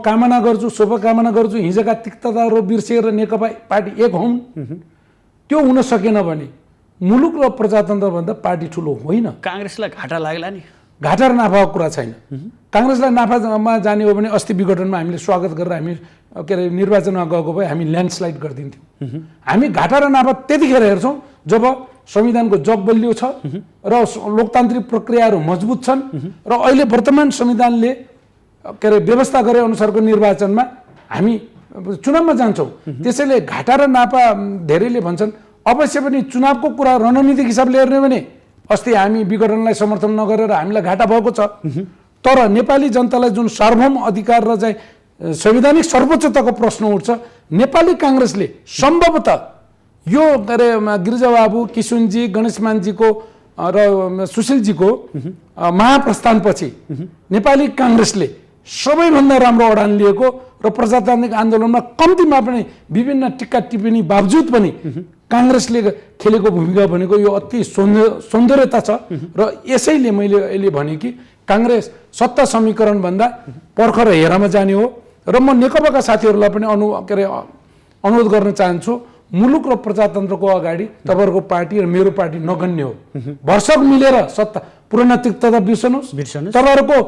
कामना गर्छु, शुभकामना गर्छु हिजोका तिक्तताहरू बिर्सेर नेकपा पार्टी एक हौँ, त्यो हुन सकेन भने मुलुक र प्रजातन्त्रभन्दा पार्टी ठुलो होइन। काङ्ग्रेसलाई घाटा लाग्ला नि? घाटा र नाफाको कुरा छैन। काङ्ग्रेसलाई नाफामा जाने हो भने अस्ति विघटनमा हामीले स्वागत गरेर हामी के अरे निर्वाचनमा गएको भए हामी ल्यान्डस्लाइड गरिदिन्थ्यौँ। हामी घाटा र नाफा त्यतिखेर हेर्छौँ जब संविधानको जग बलियो छ र लोकतान्त्रिक प्रक्रियाहरू मजबुत छन् र अहिले वर्तमान संविधानले के अरे व्यवस्था गरे अनुसारको निर्वाचनमा हामी चुनावमा जान्छौँ। त्यसैले घाटा र नाफा धेरैले भन्छन् अवश्य पनि चुनावको कुरा रणनीतिक हिसाबले हेर्ने भने अस्ति हामी विघटनलाई समर्थन नगरेर हामीलाई घाटा भएको छ, तर नेपाली जनतालाई जुन सार्वभौम अधिकार र चाहिँ संवैधानिक सर्वोच्चताको प्रश्न उठ्छ, नेपाली काङ्ग्रेसले सम्भवतः यो के अरे गिरिजाबाबु, किशुनजी, गणेशमानजीको र सुशीलजीको महाप्रस्थानपछि नेपाली काङ्ग्रेसले सबैभन्दा राम्रो अडान लिएको र प्रजातान्त्रिक आन्दोलनमा कम्तीमा पनि विभिन्न टिक्का टिप्पणी बावजुद पनि काङ्ग्रेसले खेलेको भूमिका भनेको यो अति सौन्दर्यता छ। र यसैले मैले अहिले भने कि काङ्ग्रेस सत्ता समीकरणभन्दा पर्खर हेरमा जाने हो र म नेकपाका साथीहरूलाई पनि अनुरोध गर्न चाहन्छु, मुलुक र प्रजातन्त्रको अगाडि तपाईँहरूको पार्टी र मेरो पार्टी नगण्य हो। भरसक मिलेर सत्ता पुराना तिक्तता बिर्सनुहोस्। तपाईँहरूको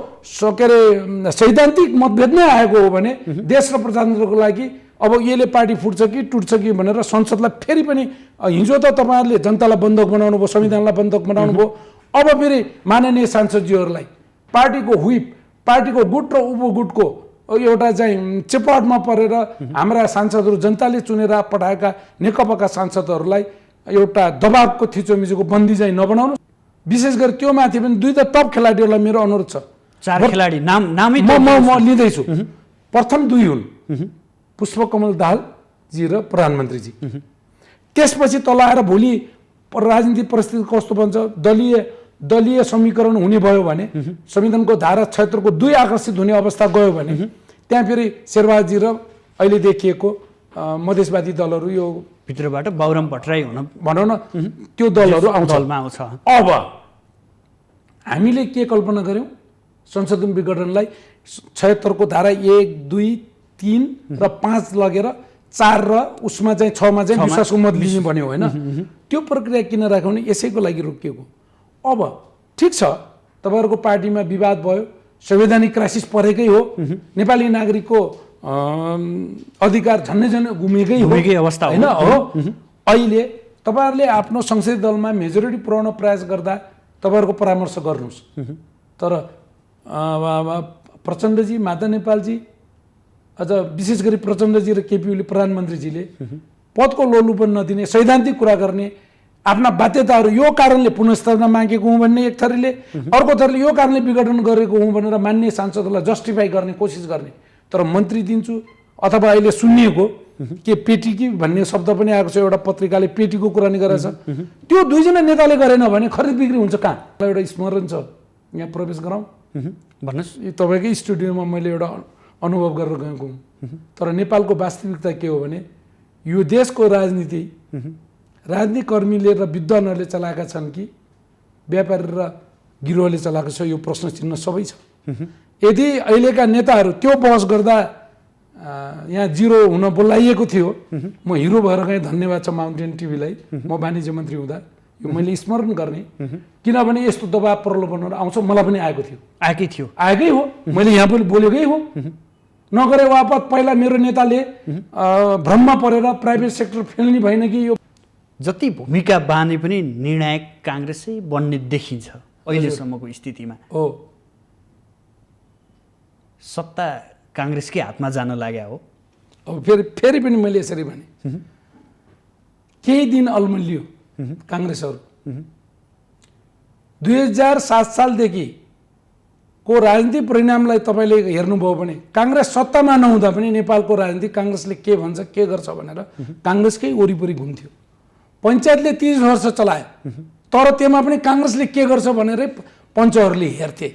के अरे सैद्धान्तिक मतभेद नै आएको हो भने देश र प्रजातन्त्रको लागि अब यसले पार्टी फुट्छ कि टुट्छ कि भनेर संसदलाई फेरि पनि हिजो त तपाईँहरूले जनतालाई बन्धक बनाउनु भयो, संविधानलाई बन्धक बनाउनु भयो, अब फेरि माननीय सांसदजीहरूलाई पार्टीको व्हिप, पार्टीको गुट र उपगुटको एउटा चाहिँ चेपाटमा परेर हाम्रा सांसदहरू जनताले चुनेर पठाएका नेकपाका सांसदहरूलाई एउटा दबावको थिचोमिचोको बन्दी चाहिँ नबनाउनु। विशेष गरी त्यो माथि पनि दुईटा टप खेलाडीहरूलाई मेरो अनुरोध छ। 4 खेलाडी नामै म लिँदैछु। प्रथम दुई हुन् पुष्पकमल दाहालजी र प्रधानमन्त्रीजी। त्यसपछि तल आएर भोलि राजनीतिक परिस्थिति कस्तो बन्छ, दलीय समीकरण हुने भयो भने संविधानको धारा 76 को 2 आकर्षित हुने अवस्था गयो भने त्यहाँ फेरि शेरबहादुरजी र अहिले देखिएको मधेसवादी दलहरू यो भित्रबाट बाबुराम भट्टराई हुन भनौँ न त्यो दलहरू आउँछ। अब हामीले के कल्पना गर्यौँ, संशोधन विघटनलाई 76 को धारा 1, 2, 3 र 5 लगेर 4 र उसमा चाहिँ 6 मा चाहिँ विश्वासको मत लिने भन्यो होइन। त्यो प्रक्रिया किन राख्यौँ भने यसैको लागि रोकिएको। अब ठिक छ, तपाईँहरूको पार्टीमा विवाद भयो, संवैधानिक क्राइसिस परेकै हो, नेपाली नागरिकको अधिकार झन्नै गुमेकै अवस्था होइन हो। अहिले तपाईँहरूले आफ्नो संसदीय दलमा मेजोरिटी पुर्याउन प्रयास गर्दा तपाईँहरूको परामर्श गर्नुहोस्। तर प्रचण्डजी, माता नेपालजी, अझ विशेष गरी प्रचण्डजी र केपी ओली प्रधानमन्त्रीजीले पदको लोलुपन नदिने, सैद्धान्तिक कुरा गर्ने, आफ्ना बाध्यताहरू यो कारणले पुनर्स्थापना मागेको हुँ भन्ने एक थरीले, अर्को थरीले यो कारणले विघटन गरेको हुँ भनेर मान्य सांसदहरूलाई जस्टिफाई गर्ने कोसिस गर्ने। तर मन्त्री दिन्छु अथवा अहिले सुनिएको के पेटीकी भन्ने शब्द पनि आएको छ, एउटा पत्रिकाले पेटीको कुरा नि गरेछ, त्यो दुईजना नेताले गरेन भने खरिद बिक्री हुन्छ कहाँ? एउटा स्मरण छ, यहाँ प्रवेश गरौँ भन्नुहोस्। तपाईँकै स्टुडियोमा मैले एउटा अनुभव गरेर गएको हुँ। तर नेपालको वास्तविकता के हो भने यो देशको राजनीति राजनीतिक कर्मीले र विद्वानहरूले चलाएका छन् कि व्यापारी र गिरोहले चलाएको छ, यो प्रश्न चिन्ह सबै छ। यदि अहिलेका नेताहरू त्यो बहस गर्दा यहाँ जिरो हुन बोलाइएको थियो, म हिरो भएर गएँ, धन्यवाद छ माउन्टेन टिभीलाई, म वाणिज्य मन्त्री हुँदा यो मैले स्मरण गर्ने, किनभने यस्तो दबाब प्रलोभनहरू आउँछ, मलाई पनि आएकै हो, मैले यहाँ पनि बोलेकै हो। नगरे वापत पहिला मेरो नेताले भ्रममा परेर प्राइभेट सेक्टर फेल्ने भएन कि यो जति भूमिका बाने पनि निर्णायक काङ्ग्रेसै बन्ने देखिन्छ अहिलेसम्मको स्थितिमा। हो, सत्ता काङ्ग्रेसकै हातमा जान लाग्यो हो। अब फेरि पनि मैले यसरी भने केही दिन अल्मलियो काङ्ग्रेसहरू। 2007 सालदेखि को राजनीतिक परिणामलाई तपाईँले हेर्नुभयो भने काङ्ग्रेस सत्तामा नहुँदा पनि नेपालको राजनीति काङ्ग्रेसले के भन्छ के गर्छ भनेर काङ्ग्रेसकै वरिपरि घुम्थ्यो। पञ्चायतले 30 वर्ष चलायो, तर त्यसमा पनि काङ्ग्रेसले के गर्छ भनेरै पञ्चहरूले हेर्थे।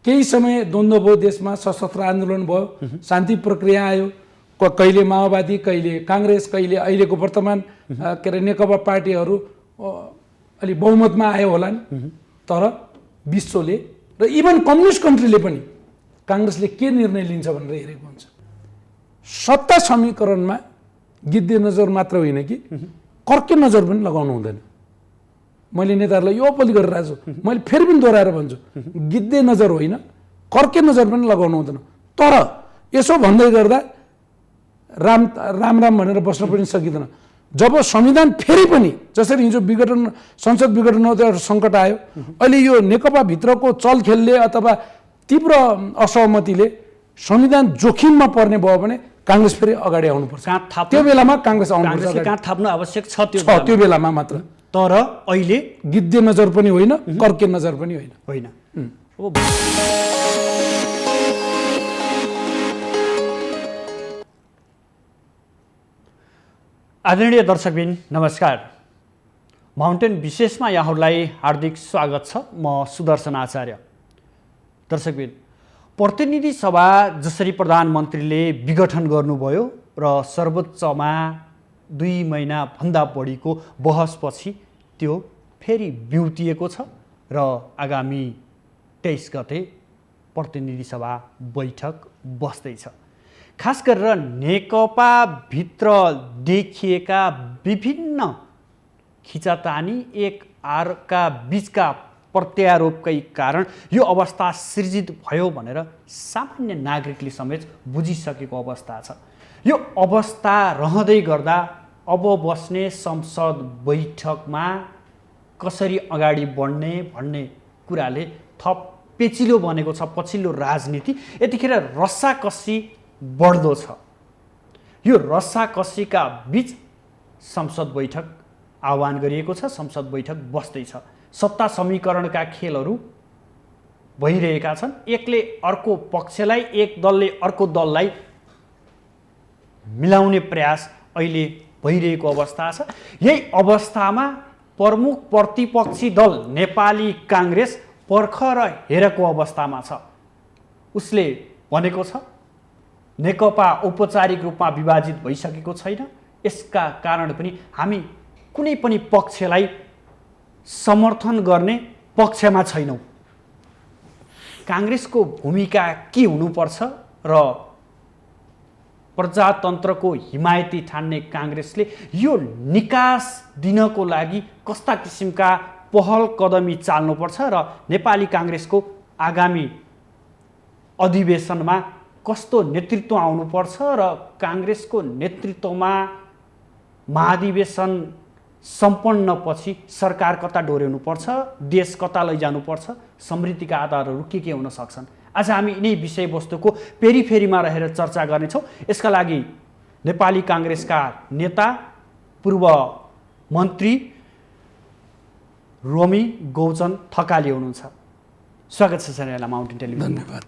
केही समय द्वन्द्व भयो देशमा, सशस्त्र आन्दोलन भयो, शान्ति प्रक्रिया आयो, कहिले माओवादी, कहिले काङ्ग्रेस, कहिले अहिलेको वर्तमान के अरे नेकपा पार्टीहरू अलि बहुमतमा आयो होलान्। तर विश्वले र इभन कम्युनिस्ट कन्ट्रीले पनि काङ्ग्रेसले के निर्णय लिन्छ भनेर हेरेको हुन्छ। सत्ता समीकरणमा गिद्धे नजर मात्र होइन कि कर्के नजर पनि लगाउनु हुँदैन। मैले नेताहरूलाई यो अपील गरिरहेको छु, मैले फेरि पनि दोहोऱ्याएर भन्छु, गिद्धे नजर होइन कर्के नजर पनि लगाउनु हुँदैन। तर यसो भन्दै गर्दा राम राम राम भनेर बस्न पनि सकिँदैन। जब संविधान फेरि पनि जसरी हिजो विघटन संसद विघटन हुँदा सङ्कट आयो, अहिले यो नेकपा भित्रको चलखेलले अथवा तीव्र असहमतिले संविधान जोखिममा पर्ने भयो भने काङ्ग्रेस फेरि अगाडि आउनुपर्छ। त्यो बेलामा काङ्ग्रेस आउनुपर्छ, काँध थाप्नु आवश्यक छ त्यो बेलामा मात्र। तर अहिले गिद्धे नजर पनि होइन, कर्के नजर पनि होइन। आदरणीय दर्शकबिन नमस्कार, माउन्टेन विशेषमा यहाँहरूलाई हार्दिक स्वागत छ। म सुदर्शन आचार्य। दर्शकबिन, प्रतिनिधि सभा जसरी प्रधानमन्त्रीले विघटन गर्नुभयो र सर्वोच्चमा 2 महिनाभन्दा बढीको बहसपछि त्यो फेरि बिउतिएको छ र आगामी 23 गते प्रतिनिधि सभा बैठक बस्दैछ। खास गरेर नेकपाभित्र देखिएका विभिन्न खिचातानी, एक अर्का बीचका प्रत्यारोपकै कारण यो अवस्था सृजित भयो भनेर सामान्य नागरिकले समेत बुझिसकेको अवस्था छ। यो अवस्था रहँदै गर्दा अब बस्ने संसद बैठकमा कसरी अगाडि बढ्ने भन्ने कुराले थप पेचिलो बनेको छ। पछिल्लो राजनीति यतिखेर रस्साकसी बढ्दो छ। यो रस्साकसीका बीच संसद बैठक आह्वान गरिएको छ, संसद बैठक बस्दैछ। सत्ता समीकरणका खेलहरू भइरहेका छन्। एकले अर्को पक्षलाई, एक दलले अर्को दललाई मिलाउने प्रयास अहिले भइरहेको अवस्था छ। यही अवस्थामा प्रमुख प्रतिपक्षी दल नेपाली काङ्ग्रेस पर्ख र हेरको अवस्थामा छ। उसले भनेको छ नेकपा औपचारिक रूपमा विभाजित भइसकेको छैन, यसका कारण पनि हामी कुनै पनि पक्षलाई समर्थन गर्ने पक्षमा छैनौँ। काङ्ग्रेसको भूमिका के हुनुपर्छ र प्रजातन्त्रको हिमायती ठान्ने काङ्ग्रेसले यो निकास दिनको लागि कस्ता किसिमका पहल कदमी चाल्नुपर्छ र नेपाली काङ्ग्रेसको आगामी अधिवेशनमा कस्तो नेतृत्व आउनुपर्छ र काङ्ग्रेसको नेतृत्वमा महाधिवेशन सम्पन्नपछि सरकार कता डोर्याउनुपर्छ, देश कता लैजानुपर्छ, समृद्धिका आधारहरू के हुन सक्छन्। आज हामी यिनै विषयवस्तुको पेरिफेरीमा रहेर चर्चा गर्नेछौँ। यसका लागि नेपाली काङ्ग्रेसका नेता पूर्व मन्त्री रोमी गौचन थकाली हुनुहुन्छ। स्वागत छ सर यहाँलाई माउन्टेन टेलिभिजन। धन्यवाद।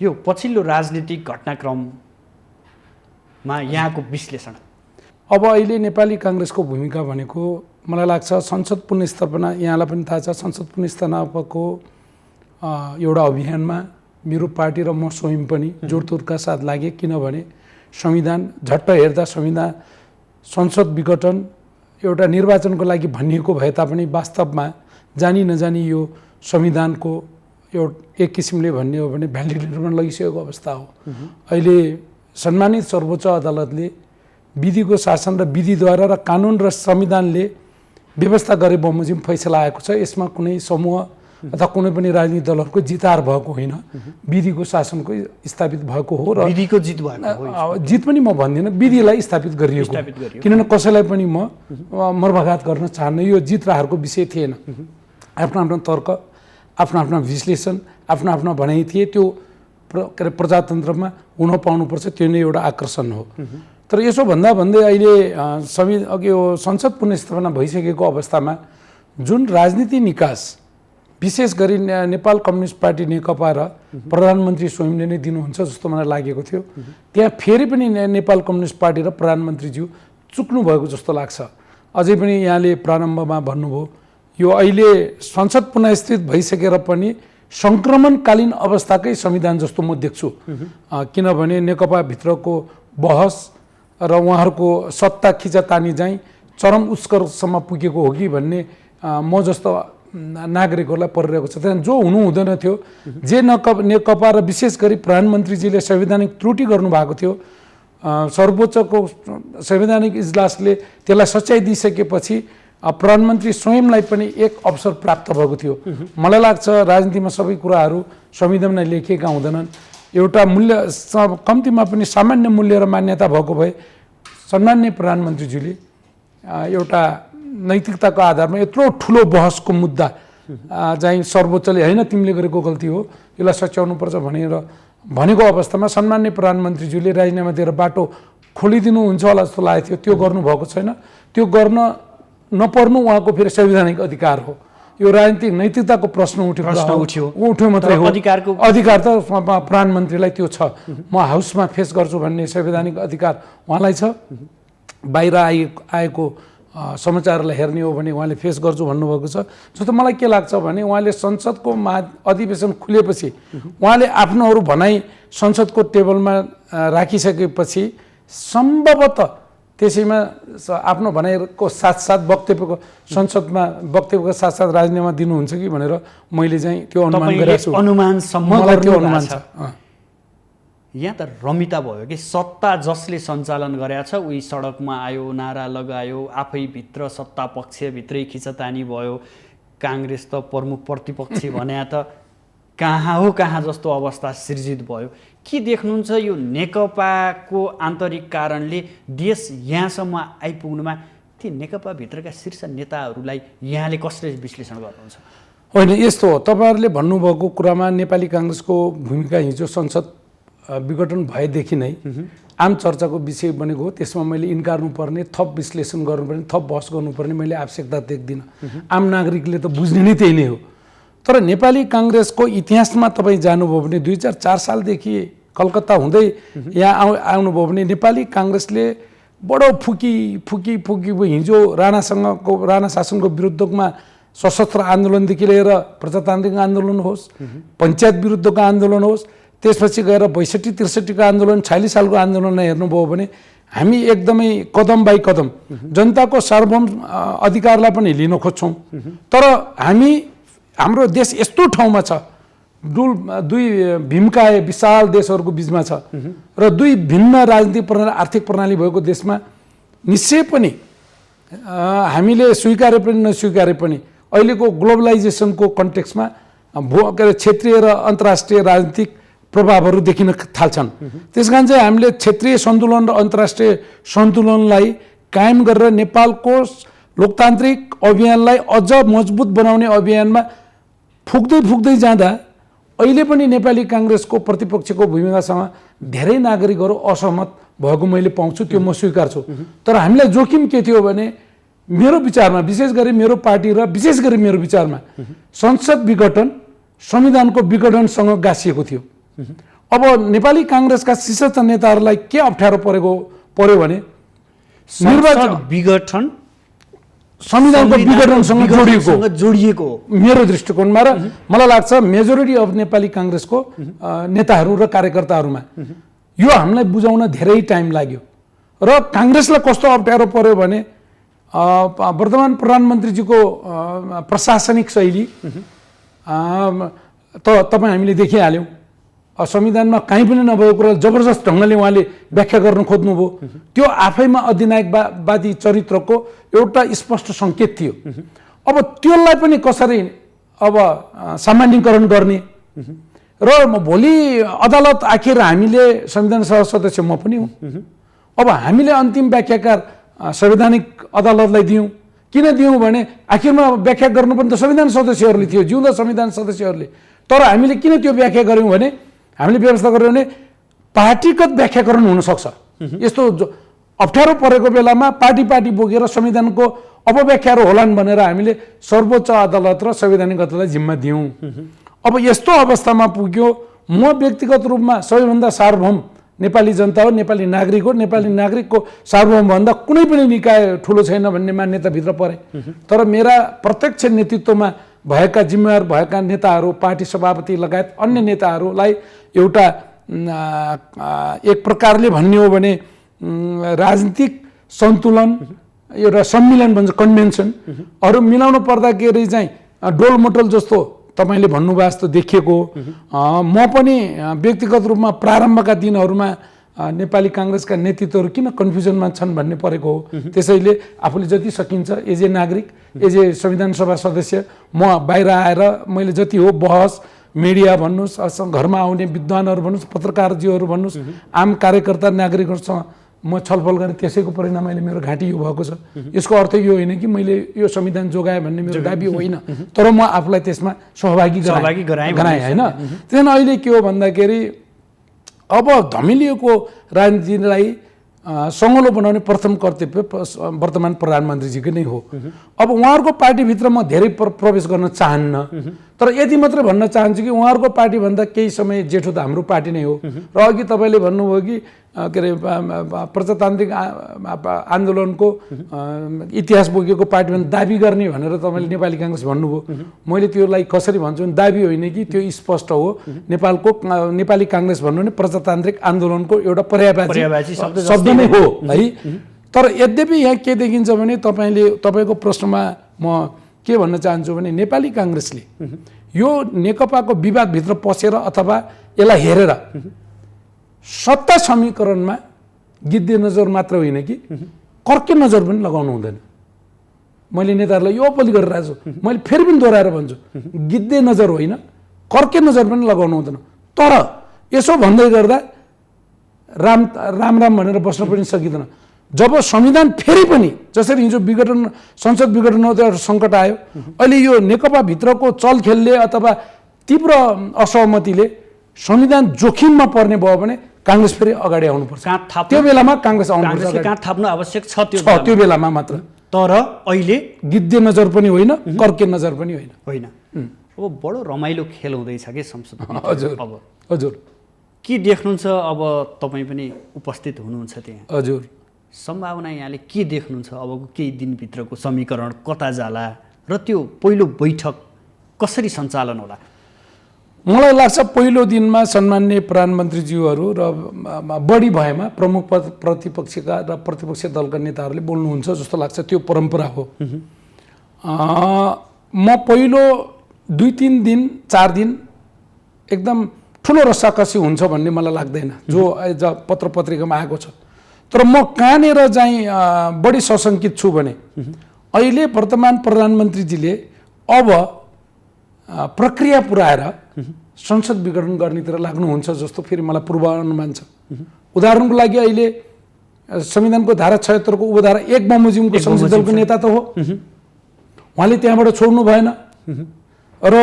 यो पछिल्लो राजनीतिक घटनाक्रममा यहाँको विश्लेषण। अब अहिले नेपाली काङ्ग्रेसको भूमिका भनेको मलाई लाग्छ संसद पुनर्स्थापना, यहाँलाई पनि थाहा छ, संसद पुनर्स्थापनाको एउटा अभियानमा मेरो पार्टी र म स्वयं पनि जोडतोडका साथ लागे। किनभने संविधान झट्ट हेर्दा संसद विघटन एउटा निर्वाचनको लागि भनिएको भए तापनि वास्तवमा जानी नजानी यो संविधानको एक किसिमले भन्ने हो भने भ्यालिडिटीमा लगिसकेको अवस्था हो। अहिले सम्मानित सर्वोच्च अदालतले विधिको शासन र विधिद्वारा र कानुन र संविधानले व्यवस्था गरे बमोजिम फैसला आएको छ। यसमा कुनै समूह अथवा कुनै पनि राजनीतिक दलहरूको जितार भएको होइन, विधिको शासनको स्थापित भएको हो र विधिको जित भएको। जित पनि म भन्दिनँ, विधिलाई स्थापित गरिएको। किनभने कसैलाई पनि म मर्माघात गर्न चाहन्न, यो जित र हारको विषय थिएन। आफ्नो आफ्नो तर्क, आफ्नो आफ्नो विश्लेषण, आफ्नो आफ्नो भनाइ थिए। त्यो प्रजातन्त्रमा हुन पाउनुपर्छ, त्यो नै एउटा आकर्षण हो। तर यसो भन्दा भन्दै अहिले यो संसद पुनर्स्थापना भइसकेको अवस्थामा जुन राजनीति निकास विशेष गरी नेपाल कम्युनिस्ट पार्टी नेकपा र प्रधानमन्त्री स्वयंले नै दिनुहुन्छ जस्तो मलाई लागेको थियो, त्यहाँ फेरि पनि नेपाल कम्युनिस्ट पार्टी र प्रधानमन्त्रीज्यू चुक्नु भएको जस्तो लाग्छ। अझै पनि यहाँले प्रारम्भमा भन्नुभयो यो अहिले संसद पुनर्स्थित भइसकेर पनि सङ्क्रमणकालीन अवस्थाकै संविधान जस्तो म देख्छु। किनभने नेकपा भित्रको बहस र उहाँहरूको सत्ता खिचातानी चाहिँ चरम उत्कर्षमा पुगेको हो कि भन्ने म जस्तो नागरिकहरूलाई परिरहेको छ। त्यहाँ जो हुनु हुँदैन थियो, जे नेकपा र विशेष गरी प्रधानमन्त्रीजीले संवैधानिक त्रुटि गर्नुभएको थियो, सर्वोच्चको संवैधानिक इजलासले त्यसलाई सच्याइ दिइसकेपछि प्रधानमन्त्री स्वयंलाई पनि एक अवसर प्राप्त भएको थियो। मलाई लाग्छ राजनीतिमा सबै कुराहरू संविधानमा लेखिएका हुँदैनन्। एउटा मूल्य कम्तीमा पनि सामान्य मूल्य र मान्यता भएको भए सम्माननीय प्रधानमन्त्रीज्यूले एउटा नैतिकताको आधारमा यत्रो ठुलो बहसको मुद्दा चाहिँ सर्वोच्चले होइन तिमीले गरेको गल्ती हो, यसलाई सच्याउनुपर्छ भनेको अवस्थामा सम्माननीय प्रधानमन्त्रीज्यूले राजीनामा दिएर बाटो खोलिदिनुहुन्छ होला जस्तो लागेको थियो। त्यो गर्नुभएको छैन। त्यो गर्न नपर्नु उहाँको फेरि संवैधानिक अधिकार हो। यो राजनीतिक नैतिकताको प्रश्न उठ्यो मात्रै हो। अधिकार त प्रधानमन्त्रीलाई त्यो छ। म हाउसमा फेस गर्छु भन्ने संवैधानिक अधिकार उहाँलाई छ। बाहिर आएको समाचारलाई हेर्ने हो भने उहाँले फेस गर्छु भन्नुभएको छ। जस्तो मलाई के लाग्छ भने उहाँले संसदको अधिवेशन खुलेपछि उहाँले आफ्नोहरू भनाइ संसदको टेबलमा राखिसकेपछि सम्भवतः त्यसैमा आफ्नो भनाइको साथसाथ वक्तव्यको संसदमा वक्तव्यको साथसाथ राजीनामा दिनुहुन्छ कि भनेर मैले चाहिँ त्यो अनुमान गरेको छु। मलाई त्यो अनुमान छ। यहाँ त रमिता भयो कि सत्ता जसले सञ्चालन गरेका छ उही सडकमा आयो, नारा लगायो, आफैभित्र सत्ता पक्षभित्रै खिचतानी भयो। काङ्ग्रेस त प्रमुख प्रतिपक्षी भने त कहाँ हो कहाँ जस्तो अवस्था सिर्जित भयो। के देख्नुहुन्छ यो नेकपाको आन्तरिक कारणले देश यहाँसम्म आइपुग्नुमा ती नेकपाभित्रका शीर्ष नेताहरूलाई यहाँले कसरी विश्लेषण गर्नुहुन्छ? होइन, यस्तो हो, तपाईँहरूले भन्नुभएको कुरामा नेपाली काङ्ग्रेसको भूमिका हिजो संसद विघटन भएदेखि नै आम चर्चाको विषय बनेको हो। त्यसमा मैले इन्कार्नुपर्ने, थप विश्लेषण गर्नुपर्ने, थप बहस गर्नुपर्ने मैले आवश्यकता देख्दिनँ। आम नागरिकले त बुझ्ने नै त्यही नै हो। तर नेपाली काङ्ग्रेसको इतिहासमा तपाईँ जानुभयो भने 2004 सालदेखि कलकत्ता हुँदै यहाँ आउनुभयो भने नेपाली काङ्ग्रेसले बडो फुकी हिजो राणा शासनको विरुद्धमा सशस्त्र आन्दोलनदेखि लिएर प्रजातान्त्रिक आन्दोलन होस्, पञ्चायत विरुद्धको आन्दोलन होस्, त्यसपछि गएर 62-63 आन्दोलन, 46 सालको आन्दोलनलाई हेर्नुभयो भने हामी एकदमै कदम बाई कदम जनताको सार्वभौम अधिकारलाई पनि लिन खोज्छौँ। तर हाम्रो देश यस्तो ठाउँमा छ, दुई भीमकाय विशाल देशहरूको बिचमा छ र दुई भिन्न राजनीतिक प्रणाली, आर्थिक प्रणाली भएको देशमा निश्चय पनि हामीले स्वीकारे पनि नस्वीकारे पनि अहिलेको ग्लोबलाइजेसनको कन्टेक्स्टमा क्षेत्रीय र अन्तर्राष्ट्रिय राजनीतिक प्रभावहरू देखिन थाल्छन्। त्यसकारण चाहिँ हामीले क्षेत्रीय सन्तुलन र अन्तर्राष्ट्रिय सन्तुलनलाई कायम गरेर नेपालको लोकतान्त्रिक अभियानलाई अझ मजबुत बनाउने अभियानमा फुक्दै जाँदा अहिले पनि नेपाली काङ्ग्रेसको प्रतिपक्षको भूमिकासँग धेरै नागरिकहरू असहमत भएको मैले पाउँछु। त्यो म स्वीकार्छु। तर हामीलाई जोखिम के थियो भने मेरो विचारमा, विशेष गरी मेरो पार्टी र विशेष गरी मेरो विचारमा संसद विघटन संविधानको विघटनसँग गाँसिएको थियो। अब नेपाली काङ्ग्रेसका शीर्ष नेताहरूलाई के अप्ठ्यारो पर्यो भने निर्वाचन विघटन संविधानको विघटनसँग जोडिएको मेरो दृष्टिकोणमा र मलाई लाग्छ मेजोरिटी अफ नेपाली काङ्ग्रेसको नेताहरू र कार्यकर्ताहरूमा यो हामीलाई बुझाउन धेरै टाइम लाग्यो। र काङ्ग्रेसलाई कस्तो अप्ठ्यारो पर्यो भने वर्तमान प्रधानमन्त्रीजीको प्रशासनिक शैली त तपाईँ हामीले देखिहाल्यौँ। संविधानमा कहीँ पनि नभएको कुरा जबरजस्त ढङ्गले उहाँले व्याख्या गर्न खोज्नुभयो। त्यो आफैमा अधिनायकवादी चरित्रको एउटा स्पष्ट सङ्केत थियो। अब त्यसलाई पनि कसरी अब सामान्यीकरण गर्ने र भोलि अदालत आखिर हामीले संविधान सभा सदस्य म पनि हुँ। अब हामीले अन्तिम व्याख्याकार संवैधानिक अदालतलाई दियौँ। किन दियौँ भने आखिरमा व्याख्या गर्नु पनि त संविधान सदस्यहरूले थियो, जिउँदो संविधान सदस्यहरूले। तर हामीले किन त्यो व्याख्या गऱ्यौँ भने हामीले व्यवस्था गऱ्यौँ भने पार्टीगत व्याख्याकरण हुनसक्छ। यस्तो अप्ठ्यारो परेको बेलामा पार्टी बोकेर संविधानको अपव्याख्याहरू होलान् भनेर हामीले सर्वोच्च अदालत र संवैधानिक अदालतलाई जिम्मा दियौँ। अब यस्तो अवस्थामा पुग्यो, म व्यक्तिगत रूपमा सबैभन्दा सार्वभौम नेपाली जनता हो, नेपाली नागरिक हो। नेपाली नागरिकको सार्वभौमभन्दा कुनै पनि निकाय ठुलो छैन भन्ने मान्यताभित्र परे। तर मेरा प्रत्यक्ष नेतृत्वमा भएका जिम्मेवार भएका नेताहरू, पार्टी सभापति लगायत अन्य नेताहरूलाई एउटा एक प्रकारले भन्ने हो भने राजनीतिक सन्तुलन एउटा सम्मिलन भन्छ, कन्भेन्सन अरू मिलाउनु पर्दाखेरि चाहिँ डोल मोटल जस्तो तपाईँले भन्नुभयो जस्तो देखिएको म पनि व्यक्तिगत रूपमा प्रारम्भका दिनहरूमा नेपाली काङ्ग्रेसका नेतृत्वहरू किन कन्फ्युजनमा छन् भन्ने परेको हो। त्यसैले आफूले जति सकिन्छ एज ए नागरिक एज ए संविधान सभा सदस्य म बाहिर आएर मैले जति हो बहस मिडिया भन्नुहोस् घरमा आउने विद्वानहरू भन्नुहोस् पत्रकारजीहरू भन्नुहोस् आम कार्यकर्ता नागरिकहरूसँग म छलफल गरेँ त्यसैको परिणाम अहिले मेरो घाँटी यो भएको छ। यसको अर्थ यो होइन कि मैले यो संविधान जोगाएँ भन्ने मेरो दाबी होइन तर म आफूलाई त्यसमा सहभागी गराएँ होइन। त्यहाँदेखि अहिले के हो भन्दाखेरि अब धमिलिएको राजनीतिलाई सङ्गलो बनाउने प्रथम कर्तव्य वर्तमान प्रधानमन्त्रीजीकै नै हो। अब उहाँहरूको पार्टीभित्र म धेरै प्रवेश गर्न चाहन्न तर यति मात्रै भन्न चाहन्छु कि उहाँहरूको पार्टीभन्दा केही समय जेठो त हाम्रो पार्टी नै हो। र अघि तपाईँले भन्नुभयो कि के अरे प्रजातान्त्रिक आन्दोलनको इतिहास बोकेको पार्टीभन्दा दाबी गर्ने भनेर तपाईँले नेपाली काङ्ग्रेस भन्नुभयो। मैले त्यसलाई कसरी भन्छु भने दाबी होइन कि त्यो स्पष्ट हो। नेपाली काङ्ग्रेस भन्नु भने प्रजातान्त्रिक आन्दोलनको एउटा पर्यायवाची शब्द नै हो है। तर यद्यपि यहाँ के देखिन्छ भने तपाईँको प्रश्नमा म के भन्न चाहन्छु भने नेपाली काङ्ग्रेसले यो नेकपाको विवादभित्र पसेर अथवा यसलाई हेरेर सत्ता समीकरणमा गिद्धे नजर मात्र होइन कि कर्के नजर पनि लगाउनु हुँदैन। मैले नेताहरूलाई यो अपील गरिरहेको छु, मैले फेरि पनि दोहोऱ्याएर भन्छु, गिद्धे नजर होइन कर्के नजर पनि लगाउनु हुँदैन। तर यसो भन्दै गर्दा राम राम भनेर बस्न पनि सकिँदैन। जब संविधान फेरि पनि जसरी हिजो संसद विघटन एउटा सङ्कट आयो, अहिले यो नेकपाभित्रको चलखेलले अथवा तीव्र असहमतिले संविधान जोखिममा पर्ने भयो भने काङ्ग्रेस फेरि अगाडि आउनुपर्छ। त्यो बेलामा काङ्ग्रेस आउनुपर्छ, कहाँ थाप्नु आवश्यक छ त्यो बेलामा मात्र। तर अहिले गिद्धे नजर पनि होइन कर्के नजर पनि होइन। अब बडो रमाइलो खेल हुँदैछ कि संसद। हजुर अब हजुर के देख्नुहुन्छ? अब तपाईँ पनि उपस्थित हुनुहुन्छ त्यहाँ। हजुर सम्भावना यहाँले के देख्नुहुन्छ? अबको केही दिनभित्रको समीकरण कता जाला र त्यो पहिलो बैठक कसरी सञ्चालन होला? मलाई लाग्छ पहिलो दिनमा सम्माननीय प्रधानमन्त्रीज्यूहरू र बढी भएमा प्रमुख प्रतिपक्षका र प्रतिपक्ष दलका नेताहरूले बोल्नुहुन्छ जस्तो लाग्छ। त्यो परम्परा हो। म पहिलो 2-3 दिन 4 दिन एकदम ठुलो रसाकसी हुन्छ भन्ने मलाई लाग्दैन जो पत्र पत्रिकामा आएको छ। तर म कहाँनिर चाहिँ बढी सशङ्कित छु भने अहिले वर्तमान प्रधानमन्त्रीजीले अब प्रक्रिया पुऱ्याएर संसद विघटन गर्नेतिर लाग्नुहुन्छ जस्तो फेरि मलाई पूर्वानुमान छ। उदाहरणको लागि अहिले संविधानको धारा 76 को उपधारा 1 बमोजिमको संसदीय दलको नेता त हो, उहाँले त्यहाँबाट छोड्नु भएन। र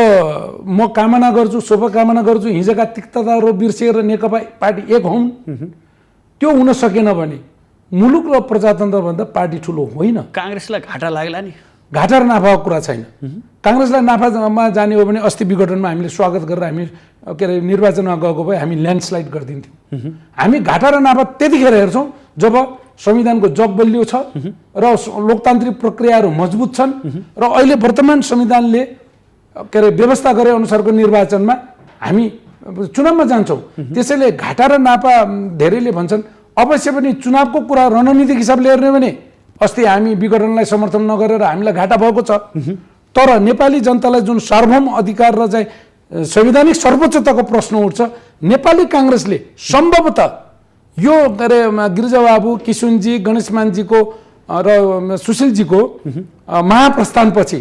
म कामना गर्छु, शुभकामना गर्छु हिजोका तिक्तताहरू बिर्सिएर नेकपा पार्टी एक हुन्। त्यो हुन सकेन भने मुलुक र प्रजातन्त्रभन्दा पार्टी ठुलो होइन। काङ्ग्रेसलाई घाटा लाग्ला नि? घाटा र नाफाको कुरा छैन। काङ्ग्रेसलाई नाफामा जाने हो भने अस्ति विघटनमा हामीले स्वागत गरेर हामी के अरे निर्वाचनमा गएको भए हामी ल्यान्डस्लाइड गरिदिन्थ्यौँ। हामी घाटा र नाफा त्यतिखेर हेर्छौँ जब संविधानको जग बलियो छ र लोकतान्त्रिक प्रक्रियाहरू मजबुत छन् र अहिले वर्तमान संविधानले के अरे व्यवस्था गरे अनुसारको निर्वाचनमा हामी चुनावमा जान्छौँ। त्यसैले घाटा र नाफा धेरैले भन्छन् अवश्य पनि चुनावको कुरा रणनीतिक हिसाबले हेर्ने भने अस्ति हामी विघटनलाई समर्थन नगरेर हामीलाई घाटा भएको छ। तर नेपाली जनतालाई जुन सार्वभौम अधिकार र चाहिँ संवैधानिक सर्वोच्चताको प्रश्न उठ्छ, नेपाली काङ्ग्रेसले सम्भवतः यो के अरे गिरिजाबाबु किशुनजी गणेशमानजीको र सुशीलजीको महाप्रस्थानपछि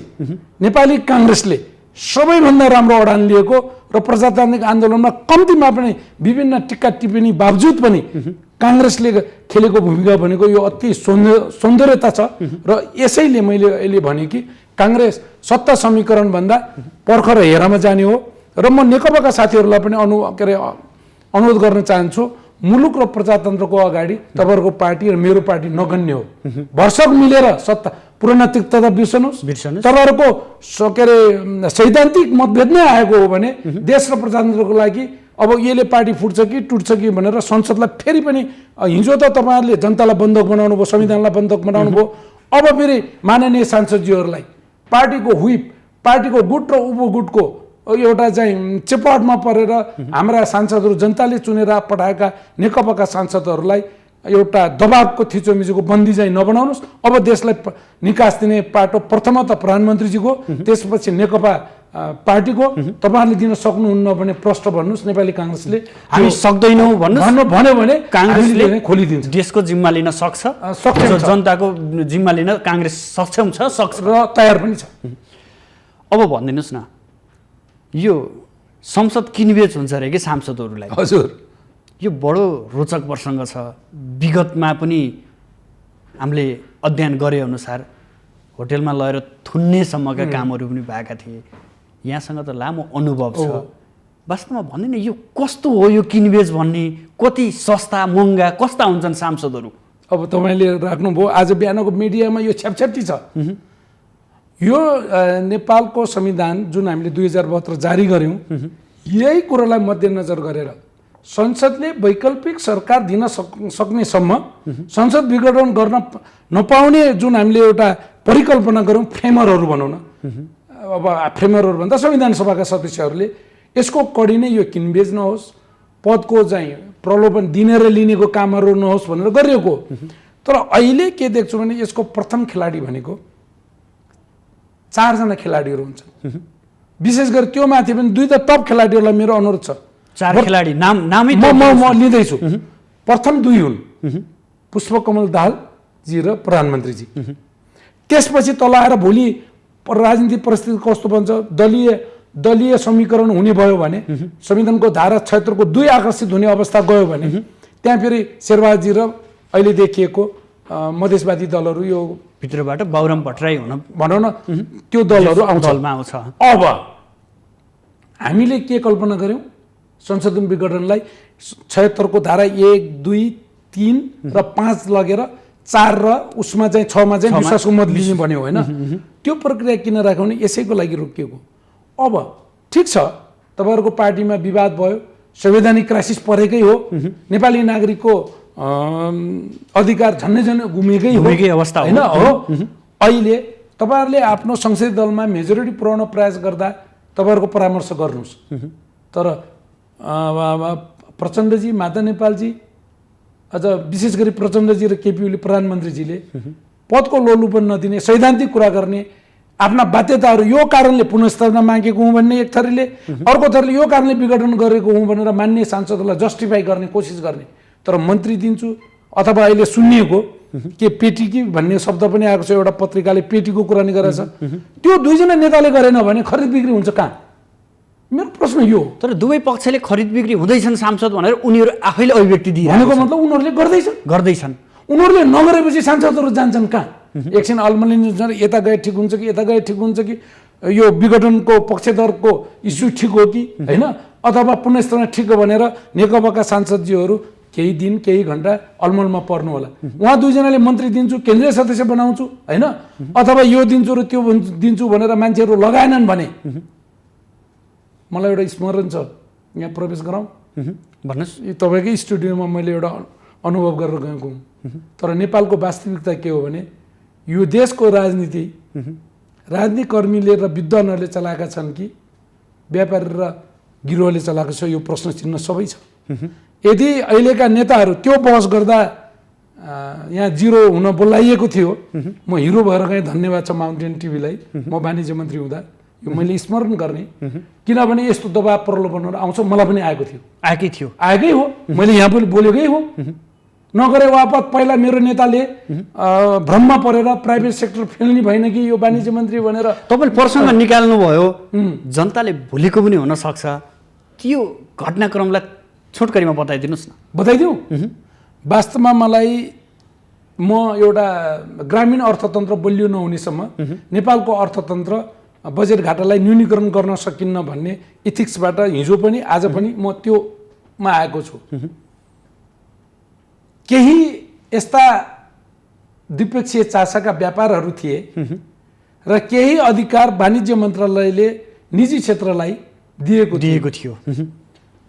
नेपाली काङ्ग्रेसले सबैभन्दा राम्रो अडान लिएको र प्रजातान्त्रिक आन्दोलनमा कम्तीमा पनि विभिन्न टिक्का टिप्पणी बावजुद पनि काङ्ग्रेसले खेलेको भूमिका भनेको यो अति सौन्दर्यता छ। र यसैले मैले अहिले भने कि काङ्ग्रेस सत्ता समीकरणभन्दा पर्खर हेरमा जाने हो। र म नेकपाका साथीहरूलाई पनि अनुरोध गर्न चाहन्छु, मुलुक र प्रजातन्त्रको अगाडि तपाईँहरूको पार्टी र मेरो पार्टी नगण्य हो। भरसक मिलेर सत्ता पुरानो तिक्तता बिर्सनुहोस्। तपाईँहरूको के अरे सैद्धान्तिक मतभेद नै आएको हो भने देश र प्रजातन्त्रको लागि अब यसले पार्टी फुट्छ कि टुट्छ कि भनेर संसदलाई फेरि पनि हिजो त तपाईँहरूले जनतालाई बन्धक बनाउनु भयो, संविधानलाई बन्धक बनाउनु भयो। अब फेरि माननीय सांसदज्यूहरूलाई पार्टीको व्हिप, पार्टीको गुट र उपगुटको एउटा चाहिँ चेपाटमा परेर हाम्रा सांसदहरू जनताले चुनेर पठाएका नेकपाका सांसदहरूलाई एउटा दबावको थिचोमिचोको बन्दी चाहिँ नबनाउनुहोस्। अब देशलाई निकास दिने पाटो प्रथमतः प्रधानमन्त्रीजीको, त्यसपछि नेकपा पार्टीको। तपाईँहरूले दिन सक्नुहुन्न भने प्रश्न भन्नुहोस्। नेपाली काङ्ग्रेसले हामी सक्दैनौँ भन्यो भने काङ्ग्रेसले खोलिदिन्छ। देशको जिम्मा लिन सक्छ, सक्षम छ। जनताको जिम्मा लिन काङ्ग्रेस सक्षम छ, सक्छ र तयार पनि छ। अब भनिदिनुहोस् न, यो संसद किनबेच हुन्छ अरे कि सांसदहरूलाई? हजुर, यो बडो रोचक प्रसङ्ग छ। विगतमा पनि हामीले अध्ययन गरे अनुसार होटेलमा लगेर थुन्नेसम्मका कामहरू पनि भएका थिए। यहाँसँग त लामो अनुभव छ। वास्तवमा भन्दैन यो कस्तो हो यो किनबेच भन्ने? कति सस्ता महँगा कस्ता हुन्छन् सांसदहरू? अब तपाईँले राख्नुभयो, आज बिहानको मिडियामा यो छ्यापछ्याप्टी छ। यो नेपालको संविधान जुन हामीले 2072 जारी गऱ्यौँ, यही कुरालाई मध्यनजर गरेर संसदले वैकल्पिक सरकार दिन सक्नेसम्म संसद विघटन गर्न नपाउने जुन हामीले एउटा परिकल्पना गऱ्यौँ, फ्रेमरहरू भनौँ न, अब फ्रेमरहरू भन्दा संविधान सभाका सदस्यहरूले यसको कडी नै यो किनबेच नहोस्, पदको चाहिँ प्रलोभन दिने र लिनेको कामहरू नहोस् भनेर गरिएको। तर अहिले के देख्छु भने यसको प्रथम खेलाडी भनेको 4 जना खेलाडीहरू हुन्छन्। विशेष गरी त्यो माथि पनि 2 टप खेलाडीहरूलाई मेरो अनुरोध छ। 4 खेलाडी नामै म लिँदैछु। प्रथम 2 हुन्, पुष्पकमल दाहालजी र प्रधानमन्त्रीजी। त्यसपछि तल आएर भोलि राजनीतिक परिस्थिति कस्तो बन्छ, दलीय समीकरण हुने भयो भने, संविधानको धारा 76 को 2 आकर्षित हुने अवस्था गयो भने त्यहाँ फेरि शेरबहादुरजी र अहिले देखिएको मधेसवादी दलहरू, यो भित्रबाट बाबुराम भट्टराई हुन भनौँ न, त्यो दलहरू आउँछ। अब हामीले के कल्पना गऱ्यौँ, संसद विघटनलाई 76 को धारा 1, 2, 3 र 5 लगेर 4 र उसमा चाहिँ 6 मा चाहिँ विश्वासको मत लिने भन्यो होइन। त्यो प्रक्रिया किन राख्यो भने यसैको लागि रोकिएको। अब ठिक छ, तपाईँहरूको पार्टीमा विवाद भयो, संवैधानिक क्राइसिस परेकै हो, नेपाली नागरिकको अधिकार झन्नै गुमेकै अवस्था होइन हो। अहिले तपाईँहरूले आफ्नो संसदीय दलमा मेजोरिटी पुर्याउन प्रयास गर्दा तपाईँहरूको परामर्श गर्नुहोस्। तर प्रचण्डजी, माधव नेपालजी, अझ विशेष गरी प्रचण्डजी र केपी ओली प्रधानमन्त्रीजीले पदको लोलुपन नदिने, सैद्धान्तिक कुरा गर्ने, आफ्ना बाध्यताहरू यो कारणले पुनर्स्थापना मागेको हुँ भन्ने एक थरीले, अर्को थरीले यो कारणले विघटन गरेको हुँ भनेर मान्ने सांसदहरूलाई जस्टिफाई गर्ने कोसिस गर्ने। तर मन्त्री दिन्छु अथवा अहिले सुनिएको के पेटीकी भन्ने शब्द पनि आएको छ, एउटा पत्रिकाले पेटीको कुरा नि गरेछ। त्यो 2 जना नेताले गरेन भने खरिद बिक्री हुन्छ कहाँ? मेरो प्रश्न यो। तर दुवै पक्षले खरिद बिक्री हुँदैछन् सांसद भनेर उनीहरू आफैले अभिव्यक्ति दिए भनेको मतलब उनीहरूले गर्दैछन्। उनीहरूले नगरेपछि सांसदहरू जान्छन् कहाँ? एकछिन अल्मलिन्छ, यता गए ठिक हुन्छ कि यता गए ठिक हुन्छ कि, यो विघटनको पक्षधरको इस्यु ठिक हो कि होइन, अथवा पुनर्स्थापना ठिक हो भनेर नेकपाका सांसदजीहरू केही दिन केही घन्टा अलमलमा पर्नु होला। उहाँ 2 जनाले मन्त्री दिन्छु, केन्द्रीय सदस्य बनाउँछु होइन, अथवा यो दिन्छु र त्यो दिन्छु भनेर मान्छेहरू लगाएनन् भने मलाई एउटा स्मरण छ, यहाँ प्रवेश गराउँ भन्नुहोस्। तपाईँकै स्टुडियोमा मैले एउटा अनुभव गरेर गएको हुँ। तर नेपालको वास्तविकता के हो भने यो देशको राजनीति कर्मीले र विद्वानहरूले चलाएका छन् कि व्यापारी र गिरोहले चलाएको छ, यो प्रश्न चिन्ह सबै छ। यदि अहिलेका नेताहरू त्यो बहस गर्दा यहाँ 0 हुन बोलाइएको थियो, म हिरो भएर गएँ, धन्यवाद छ माउन्टेन टिभीलाई, म वाणिज्य मन्त्री हुँदा यो मैले स्मरण गर्ने। किनभने यस्तो दबाब प्रलोभनहरू आउँछ, मलाई पनि आएकै हो, मैले यहाँ पनि बोलेकै हो। नगरे वापत पहिला मेरो नेताले भ्रममा परेर प्राइभेट सेक्टर फेल्ने भएन कि यो वाणिज्य मन्त्री भनेर तपाईँले प्रसङ्ग निकाल्नुभयो। जनताले भुलेको पनि हुनसक्छ, त्यो घटनाक्रमलाई छोटकरीमा बताइदिनुहोस् न। बताइदिउँ? वास्तवमा मलाई, म एउटा ग्रामीण अर्थतन्त्र बलियो नहुनेसम्म नेपालको अर्थतन्त्र बजेट घाटालाई न्यूनीकरण गर्न सकिन्न भन्ने इथिक्सबाट हिजो पनि आज पनि म त्योमा आएको छु। केही यस्ता द्विपक्षीय चासाका व्यापारहरू थिए र केही अधिकार वाणिज्य मन्त्रालयले निजी क्षेत्रलाई दिएको थियो।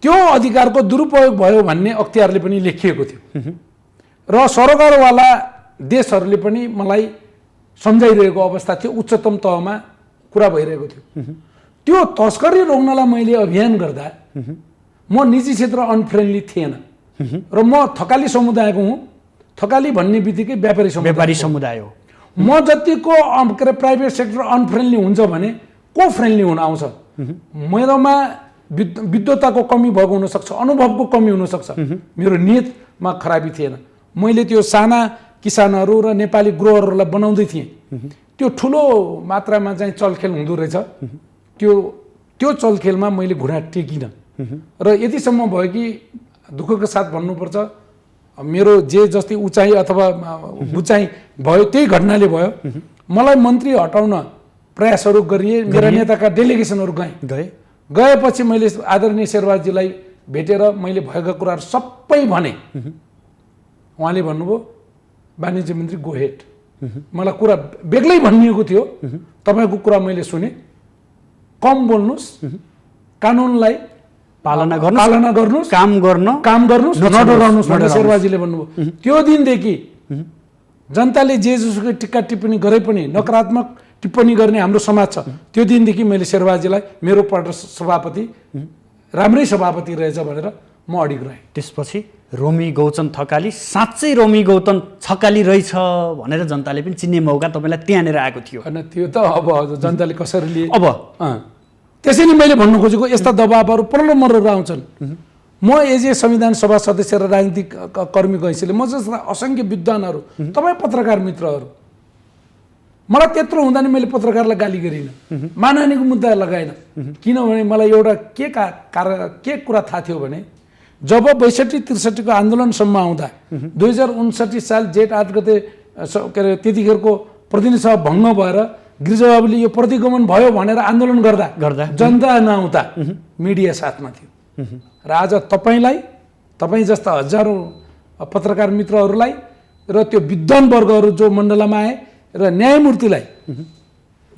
त्यो अधिकारको दुरुपयोग भयो भन्ने अख्तियारले पनि लेखिएको थियो र सरकारवाला देशहरूले पनि मलाई सम्झाइरहेको अवस्था थियो, उच्चतम तहमा कुरा भइरहेको थियो। त्यो तस्करी रोक्नलाई मैले अभियान गर्दा म निजी क्षेत्र अनफ्रेन्डली थिएन र म थकाली समुदायको हुँ, थकाली भन्ने बित्तिकै व्यापारी समुदाय हो। म जतिको के अरे प्राइभेट सेक्टर अनफ्रेन्डली हुन्छ भने को फ्रेन्डली हुन आउँछ? मेरोमा विद्वताको कमी भएको हुनसक्छ, अनुभवको कमी हुनसक्छ, मेरो नियतमा खराबी थिएन। मैले त्यो साना किसानहरू र नेपाली ग्रोअरहरूलाई बनाउँदै थिएँ। त्यो ठुलो मात्रामा चाहिँ चलखेल हुँदो रहेछ। त्यो चलखेलमा मैले घुँडा टेकिनँ र यतिसम्म भयो कि दुःखको साथ भन्नुपर्छ, मेरो जे जस्तै उचाइ अथवा बुचाइ भयो त्यही घटनाले भयो। मलाई मन्त्री हटाउन प्रयासहरू गरिए, मेरा नेताका डेलिगेसनहरू गएपछि मैले आदरणीय शेरबहादुरजीलाई भेटेर मैले भएका कुराहरू सबै भने। उहाँले भन्नुभयो वाणिज्य मन्त्री गो हेड। मलाई कुरा बेग्लै भनिएको थियो, तपाईँको कुरा मैले सुने, कम बोल्नुहोस्, कानुनलाई पालना गर्नुहोस्, काम गर्नुहोस्, नडराउनुहोस् भनेर शेरबहादुरजीले भन्नुभयो। त्यो दिनदेखि जनताले जे जसुकै टिक्का टिप्पणी गरे पनि नकारात्मक टिप्पणी गर्ने हाम्रो समाज छ। त्यो दिनदेखि मैले शेरबहादुरजीलाई मेरो प्रदेश सभापति राम्रै सभापति रहेछ भनेर म अडिग रहेँ। त्यसपछि रोमी गौतम थकाली साँच्चै रोमी गौतम थकाली रहेछ भनेर जनताले पनि चिन्ने मौका तपाईँलाई त्यहाँनिर आएको थियो। होइन, त्यो त अब जनताले कसरी लिए अब त्यसैले मैले भन्नु खोजेको, यस्ता दबावहरू प्रलम्बरहरू आउँछन्। म एज ए संविधान सभा सदस्य र राजनीतिक कर्मीको हैसियतले म जस्ता असङ्ख्य विद्वानहरू, तपाईँ पत्रकार मित्रहरू, मलाई त्यत्रो हुँदा नि मैले पत्रकारलाई गाली गरिनँ, मानहानिको मुद्दा लगाएन। किनभने मलाई एउटा के कुरा थाहा थियो भने जब 62-63 को आन्दोलनसम्म आउँदा 2059 साल जेठ 8 गते के अरे त्यतिखेरको प्रतिनिधि सभा भङ्ग भएर गिरिजाबाबुले यो प्रतिगमन भयो भनेर आन्दोलन गर्दा जनता नआउँदा मिडिया साथमा थियो। र आज तपाईँ जस्ता हजारौँ पत्रकार मित्रहरूलाई र त्यो विद्वान वर्गहरू जो मण्डलमा आए र न्यायमूर्तिलाई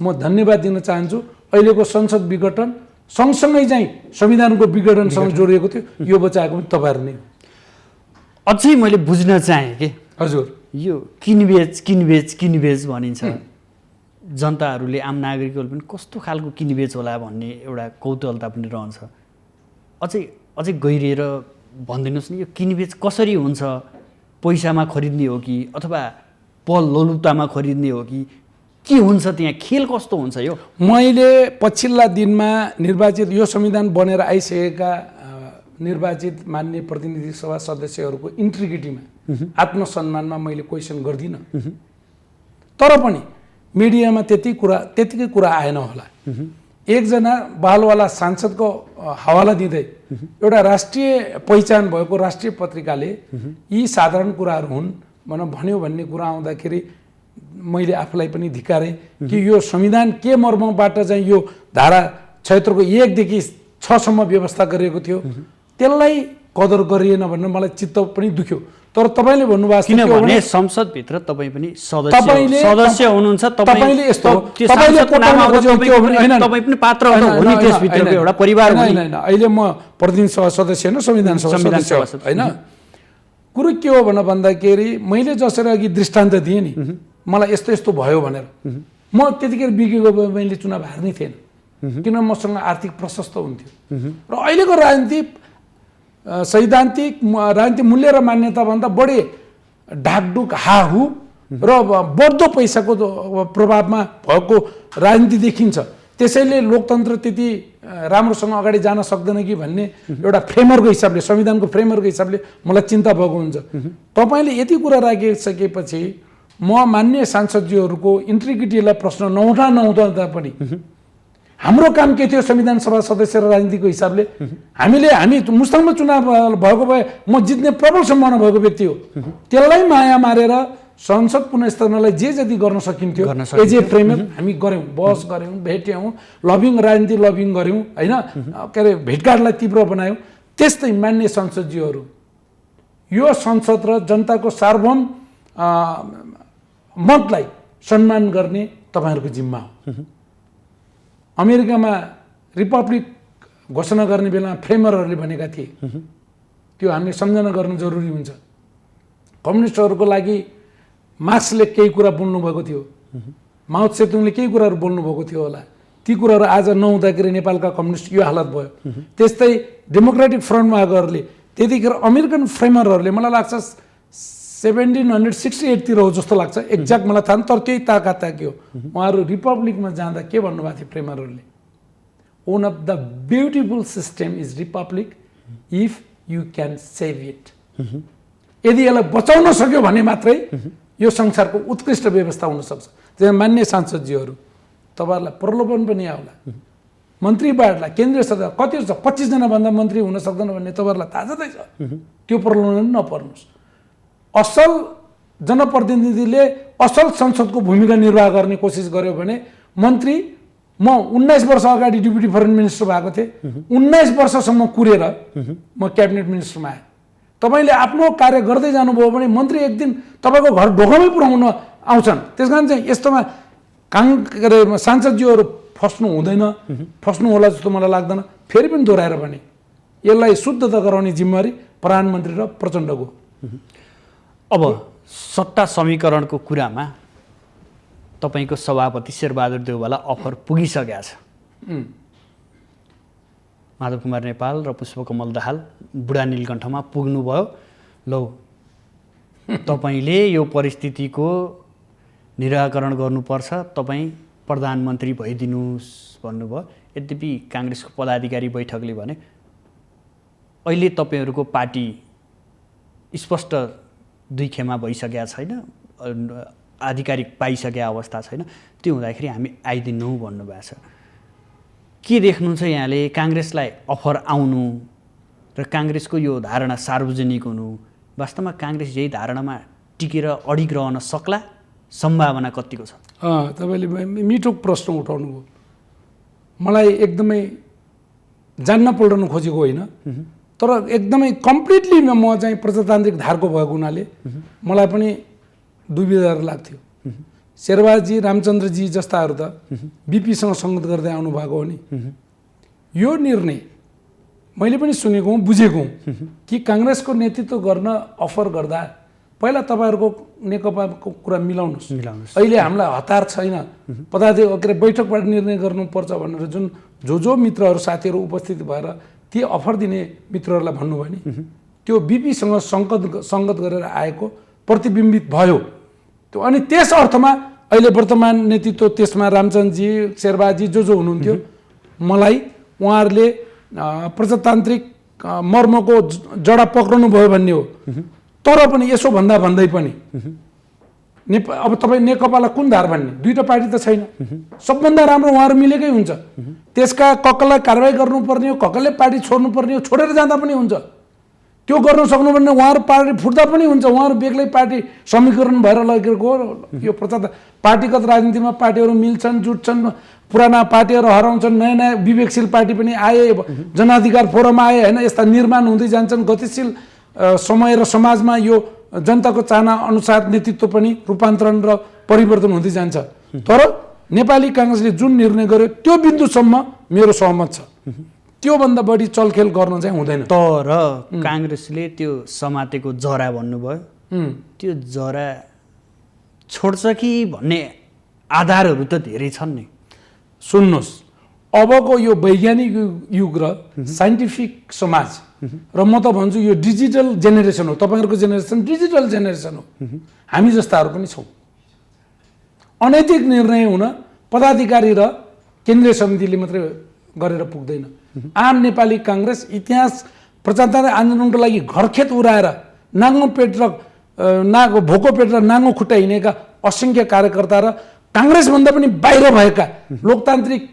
म धन्यवाद दिन चाहन्छु। अहिलेको संसद विघटन सँगसँगै चाहिँ संविधानको विघटनसँग जोडिएको थियो, यो बचाएको पनि तपाईँहरू नै हो। अझै मैले बुझ्न चाहेँ कि हजुर यो किनबेच भनिन्छ, जनताहरूले आम नागरिकहरूले पनि कस्तो खालको किनबेच होला भन्ने एउटा कौतूहलता पनि रहन्छ। अझै गहिरिएर भनिदिनुहोस् न, यो किनबेच कसरी हुन्छ? पैसामा खरिद्ने हो कि अथवा पल लोलुप्तामा खरिद्ने हो कि के हुन्छ? त्यहाँ खेल कस्तो हुन्छ? यो मैले पछिल्ला दिनमा निर्वाचित यो संविधान बनेर आइसकेका निर्वाचित मान्य प्रतिनिधि सभा सदस्यहरूको इन्टिग्रिटीमा आत्मसम्मानमा मैले क्वेसन गर्दिनँ, तर पनि मिडियामा त्यतिकै कुरा आएन होला। एकजना बहालवाला सांसदको हवाला दिँदै एउटा राष्ट्रिय पहिचान भएको राष्ट्रिय पत्रिकाले यी साधारण कुराहरू हुन् भन्यो भन्ने कुरा आउँदाखेरि मैले आफूलाई पनि धिक्कारेँ कि यो संविधान के मर्मबाट चाहिँ यो धारा 76 को 1 देखि 6 सम्म व्यवस्था गरिएको थियो त्यसलाई कदर गरिएन भनेर मलाई चित्त पनि दुख्यो। तर तपाईले भन्नुभएको किनभने संसदभित्र तपाईँ पनि सदस्य हुनुहुन्छ, तपाईले यस्तो तपाईँ पनि पात्र हो नि त्यसभित्रको एउटा परिवार हो। हैन, अहिले म प्रतिनिधि सभा सदस्य हैन, संविधान सभा सदस्य हैन। कुरो के हो भन्दाखेरि मैले जसरी अघि दृष्टान्त दिएँ नि, मलाई यस्तो यस्तो भयो भनेर म त्यतिखेर बिकेको मैले चुनाव हार्नै थिएन, किन मसँग आर्थिक प्रशस्त हुन्थ्यो। र अहिलेको राजनीति सैद्धान्तिक राजनीतिक मूल्य र मान्यता भन्दा बढी ढाकढुक हाहु र बढ्दो पैसाको प्रभावमा भएको राजनीति देखिन्छ। त्यसैले लोकतन्त्र त्यति राम्रोसँग अगाडि जान सक्दैन कि भन्ने एउटा फ्रेमवर्कको हिसाबले, संविधानको फ्रेमवर्कको हिसाबले मलाई चिन्ता भएको हुन्छ। तपाईले यति कुरा राखिसकेपछि म मान्य सांसदजीहरूको इन्टिग्रिटीलाई प्रश्न नउठाउँदा पनि हाम्रो काम के थियो? संविधान सभा सदस्य र राजनीतिको हिसाबले हामी मुस्ताङमा चुनाव भएको भए म जित्ने प्रबल सम्भावना भएको व्यक्ति हो। त्यसलाई माया मारेर संसद पुनर्स्थापनालाई जे जति गर्न सकिन्थ्यो एज ए फ्रेमवर्क हामी गऱ्यौँ, बहस गऱ्यौँ, भेट्यौँ, राजनीति लबिङ गऱ्यौँ होइन, के अरे भेटघाटलाई तीव्र बनायौँ। त्यस्तै मान्य संसदजीहरू यो संसद र जनताको सार्वभौम मतलाई सम्मान गर्ने तपाईँहरूको जिम्मा हो। अमेरिकामा रिपब्लिक घोषणा गर्ने बेलामा फ्रेमरहरूले भनेका थिए, त्यो हामीले सम्झना गर्नु जरुरी हुन्छ। कम्युनिस्टहरूको लागि मार्क्सले केही कुरा बोल्नुभएको थियो, माओ त्से-तुङले केही कुराहरू बोल्नुभएको थियो होला, ती कुराहरू आज नहुँदाखेरि नेपालका कम्युनिस्ट यो हालत भयो। त्यस्तै डेमोक्रेटिक फ्रन्टमा आएकोहरूले त्यतिखेर अमेरिकन फ्रेमरहरूले मलाई लाग्छ 1768 तिर हो जस्तो लाग्छ, एक्ज्याक्ट मलाई थाहा तर त्यही ताका के हो। उहाँहरू रिपब्लिकमा जाँदा के भन्नुभएको थियो प्रेमहरूले, one of the beautiful system is republic if you can save it। यदि यसलाई बचाउन सक्यो भने मात्रै यो संसारको उत्कृष्ट व्यवस्था हुन सक्छ। जहाँ मान्य सांसदजीहरू तपाईहरुलाई प्रलोभन पनि आउला, मन्त्री बाडला, केन्द्रीय सरकार कति छ 25 जना भन्दा मन्त्री हुन सक्दैन भन्ने तपाईहरुलाई थाहा छँदै छ। त्यो प्रलोभन नपर्नुस्। असल जनप्रतिनिधिले असल संसदको भूमिका निर्वाह गर्ने कोसिस गर्यो भने मन्त्री, म 19 वर्ष अगाडि डेपुटी फरेन मिनिस्टर भएको थिएँ, 19 वर्षसम्म कुरेर म क्याबिनेट मिनिस्टरमा आएँ। तपाईले आफ्नो कार्य गर्दै जानुभयो भने मन्त्री एक दिन तपाईको घर ढोकामै पुर्याउन आउँछन्। त्यसकारण चाहिँ यस्तोमा सांसदज्यूहरू फस्नु हुँदैन, फस्नु होला जस्तो मलाई लाग्दैन। फेरि पनि दोहोऱ्याएर भने यसलाई शुद्धता गराउने जिम्मेवारी प्रधानमन्त्री र प्रचण्डको। अब सट्टा समीकरणको कुरामा तपाईको सभापति शेरबहादुर देउवालाई अफर पुगिसकेको छ। माधव कुमार नेपाल र पुष्पकमल दाहाल बुढा नीलकण्ठमा पुग्नुभयो। लौ तपाईले यो परिस्थितिको निराकरण गर्नुपर्छ, तपाई प्रधानमन्त्री भइदिनुस् भन्नुभयो। यद्यपि कांग्रेसको पदाधिकारी बैठकले भने अहिले तपाईहरुको पार्टी स्पष्ट दुई खेमा भइसकेको छैन, आधिकारिक पाइसकेको अवस्था छैन, त्यो हुँदाखेरि हामी आइदिन्नौ भन्नुभएको छ। के देख्नुहुन्छ यहाँले कांग्रेसलाई अफर आउनु र कांग्रेसको यो धारणा सार्वजनिक हुनु, वास्तवमा कांग्रेस यही धारणामा टिकेर अडिग रहन सक्ला, सम्भावना कतिको छ? तपाईले मिठो प्रश्न उठाउनु भयो। मलाई एकदमै जान्न पल्टन खोजेको होइन, तर एकदमै कम्प्लिटली म चाहिँ प्रजातान्त्रिक धारको भएको हुनाले मलाई पनि दुविधा लाग्थ्यो। शेरबहाजी, रामचन्द्रजी जस्ताहरू त बीपीसँग संगत गर्दै आउनु भएको हो नि। यो निर्णय मैले पनि सुनेको हुँ, बुझेको हुँ कि कांग्रेसको नेतृत्व गर्न अफर गर्दा पहिला तपाईहरुको नेकपाको कुरा मिलाउनुस्। अहिले हामीलाई हतार छैन, पदाधिकारी बैठकबाट निर्णय गर्नुपर्छ भनेर जुन जो मित्रहरू साथीहरू उपस्थित भएर ती अफर दिने मित्रहरूलाई भन्नुभयो नि, त्यो बीपीसँग संगत गरेर आएको प्रतिबिम्बित भयो। त्यो अनि त्यस अर्थमा अहिले वर्तमान नेतृत्व, त्यसमा रामचन्द्रजी, शेरबहाजी जो हुनुहुन्थ्यो, मलाई उहाँहरूले प्रजातान्त्रिक मर्मको जडा पक्राउनु भयो भन्ने हो। तर पनि यसो भन्दै पनि अब तपाईँ नेकपालाई कुन धार भन्ने? दुईटा पार्टी त छैन। सबभन्दा राम्रो उहाँहरू मिलेकै हुन्छ। त्यसका कक्कललाई कारबाही गर्नुपर्ने हो, कक्कलले पार्टी छोड्नुपर्ने हो, छोडेर जाँदा पनि हुन्छ। त्यो गर्न सक्नुपर्ने उहाँहरू पार्टी फुट्दा पनि हुन्छ। उहाँहरू बेग्लै पार्टी समीकरण भएर लगेको यो पार्टीगत राजनीतिमा पार्टीहरू मिल्छन्, जुट्छन्, पुराना पार्टीहरू हराउँछन्, नयाँ नयाँ विवेकशील पार्टी पनि आए, जनाधिकार फोरम आए होइन, यस्ता निर्माण हुँदै जान्छन्। गतिशील समय र समाजमा यो जनताको चाहना अनुसार नेतृत्व पनि रूपान्तरण र परिवर्तन हुँदै जान्छ। तर नेपाली कांग्रेसले जुन निर्णय गर्यो त्यो बिन्दुसम्म मेरो सहमत छ। त्योभन्दा बढी चलखेल गर्न चाहिँ हुँदैन। तर कांग्रेसले त्यो समातेको जरा भन्नुभयो, त्यो जरा छोड्छ कि भन्ने आधारहरू त धेरै छन् नि। सुन्नुहोस्, अबको यो वैज्ञानिक युग र साइन्टिफिक समाज र म त भन्छु यो डिजिटल जेनेरेसन हो। तपाईहरुको जेनेरेसन डिजिटल जेनेरेसन हो। हामी जस्ताहरू पनि छौँ। अनैतिक निर्णय हुन पदाधिकारी र केन्द्रीय समितिले मात्रै गरेर पुग्दैन। आम नेपाली कांग्रेस इतिहास प्रजातान्त्रिक आन्दोलनको लागि घरखेत उडाएर नाङ्गो पेट र भोको पेट र नाङ्गो खुट्टा हिँडेका असंख्य कार्यकर्ता र कांग्रेसभन्दा पनि बाहिर भएका लोकतान्त्रिक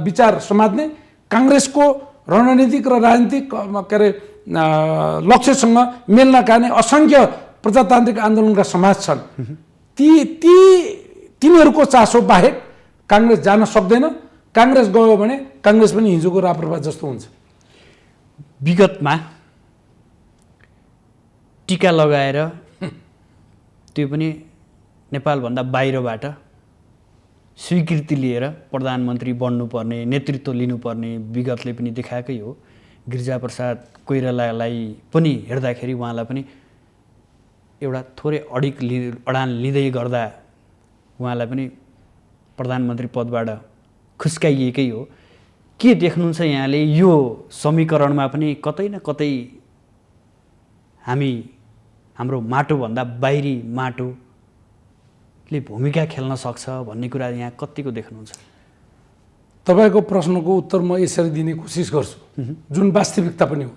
विचार समाज्ने कांग्रेसको रणनीतिक र राजनीतिक लक्ष्यसँग मेल नखाने असंख्य प्रजातान्त्रिक आन्दोलनका समाज छन्। तिनीहरूको चासो बाहेक कांग्रेस जान सक्दैन। कांग्रेस गयो भने कांग्रेस पनि हिजोको राप्रपा जस्तो हुन्छ। विगतमा टीका लगाएर त्यो पनि नेपालभन्दा बाहिरबाट स्वीकृति लिएर प्रधानमन्त्री बन्नुपर्ने, नेतृत्व लिनुपर्ने विगतले पनि देखाएकै हो। गिरिजाप्रसाद कोइरालालाई पनि हेर्दाखेरि उहाँलाई पनि एउटा थोरै अडान लिँदै गर्दा उहाँलाई पनि प्रधानमन्त्री पदबाट खुस्काइएकै हो। के देख्नुहुन्छ यहाँले यो समीकरणमा पनि कतै न कतै हाम्रो माटोभन्दा बाहिरी माटोले भूमिका खेल्न सक्छ भन्ने कुरा यहाँ कतिको देख्नुहुन्छ? तपाईँको प्रश्नको उत्तर म यसरी दिने कोसिस गर्छु, जुन वास्तविकता पनि हो।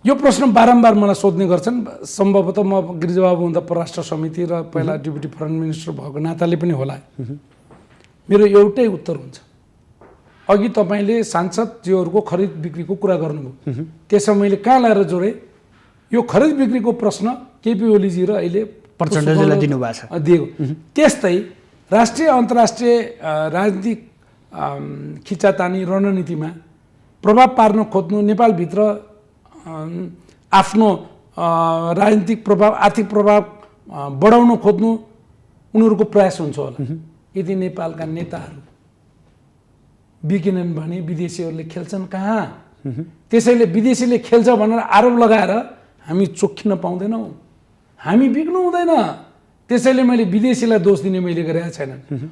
यो प्रश्न बारम्बार मलाई सोध्ने गर्छन्। सम्भवतः म गिरिजाबाबु हुँदा परराष्ट्र समिति र पहिला डेपुटी फरेन मिनिस्टर भएको नाताले पनि होला, मेरो एउटै उत्तर हुन्छ। अघि तपाईँले सांसदज्यूहरूको खरिद बिक्रीको कुरा गर्नुभयो, त्यसमा मैले कहाँ लाएर जोडेँ? यो खरिद बिक्रीको प्रश्न केपी ओलीजी र अहिले प्रचण्डजीलाई दिनुभएको छ, दिएको। त्यस्तै राष्ट्रिय अन्तर्राष्ट्रिय राजनीतिक खिचातानी रणनीतिमा प्रभाव पार्न खोज्नु, नेपालभित्र आफ्नो राजनीतिक प्रभाव, आर्थिक प्रभाव बढाउन खोज्नु उनीहरूको प्रयास हुन्छ होला। यदि नेपालका नेताहरू बिकेनन् भने विदेशीहरूले खेल्छन् कहाँ? त्यसैले विदेशीले खेल्छ भनेर आरोप लगाएर हामी चोखिन पाउँदैनौँ। हामी बिक्नु हुँदैन। त्यसैले मैले विदेशीलाई दोष दिने मैले गरेको छैन।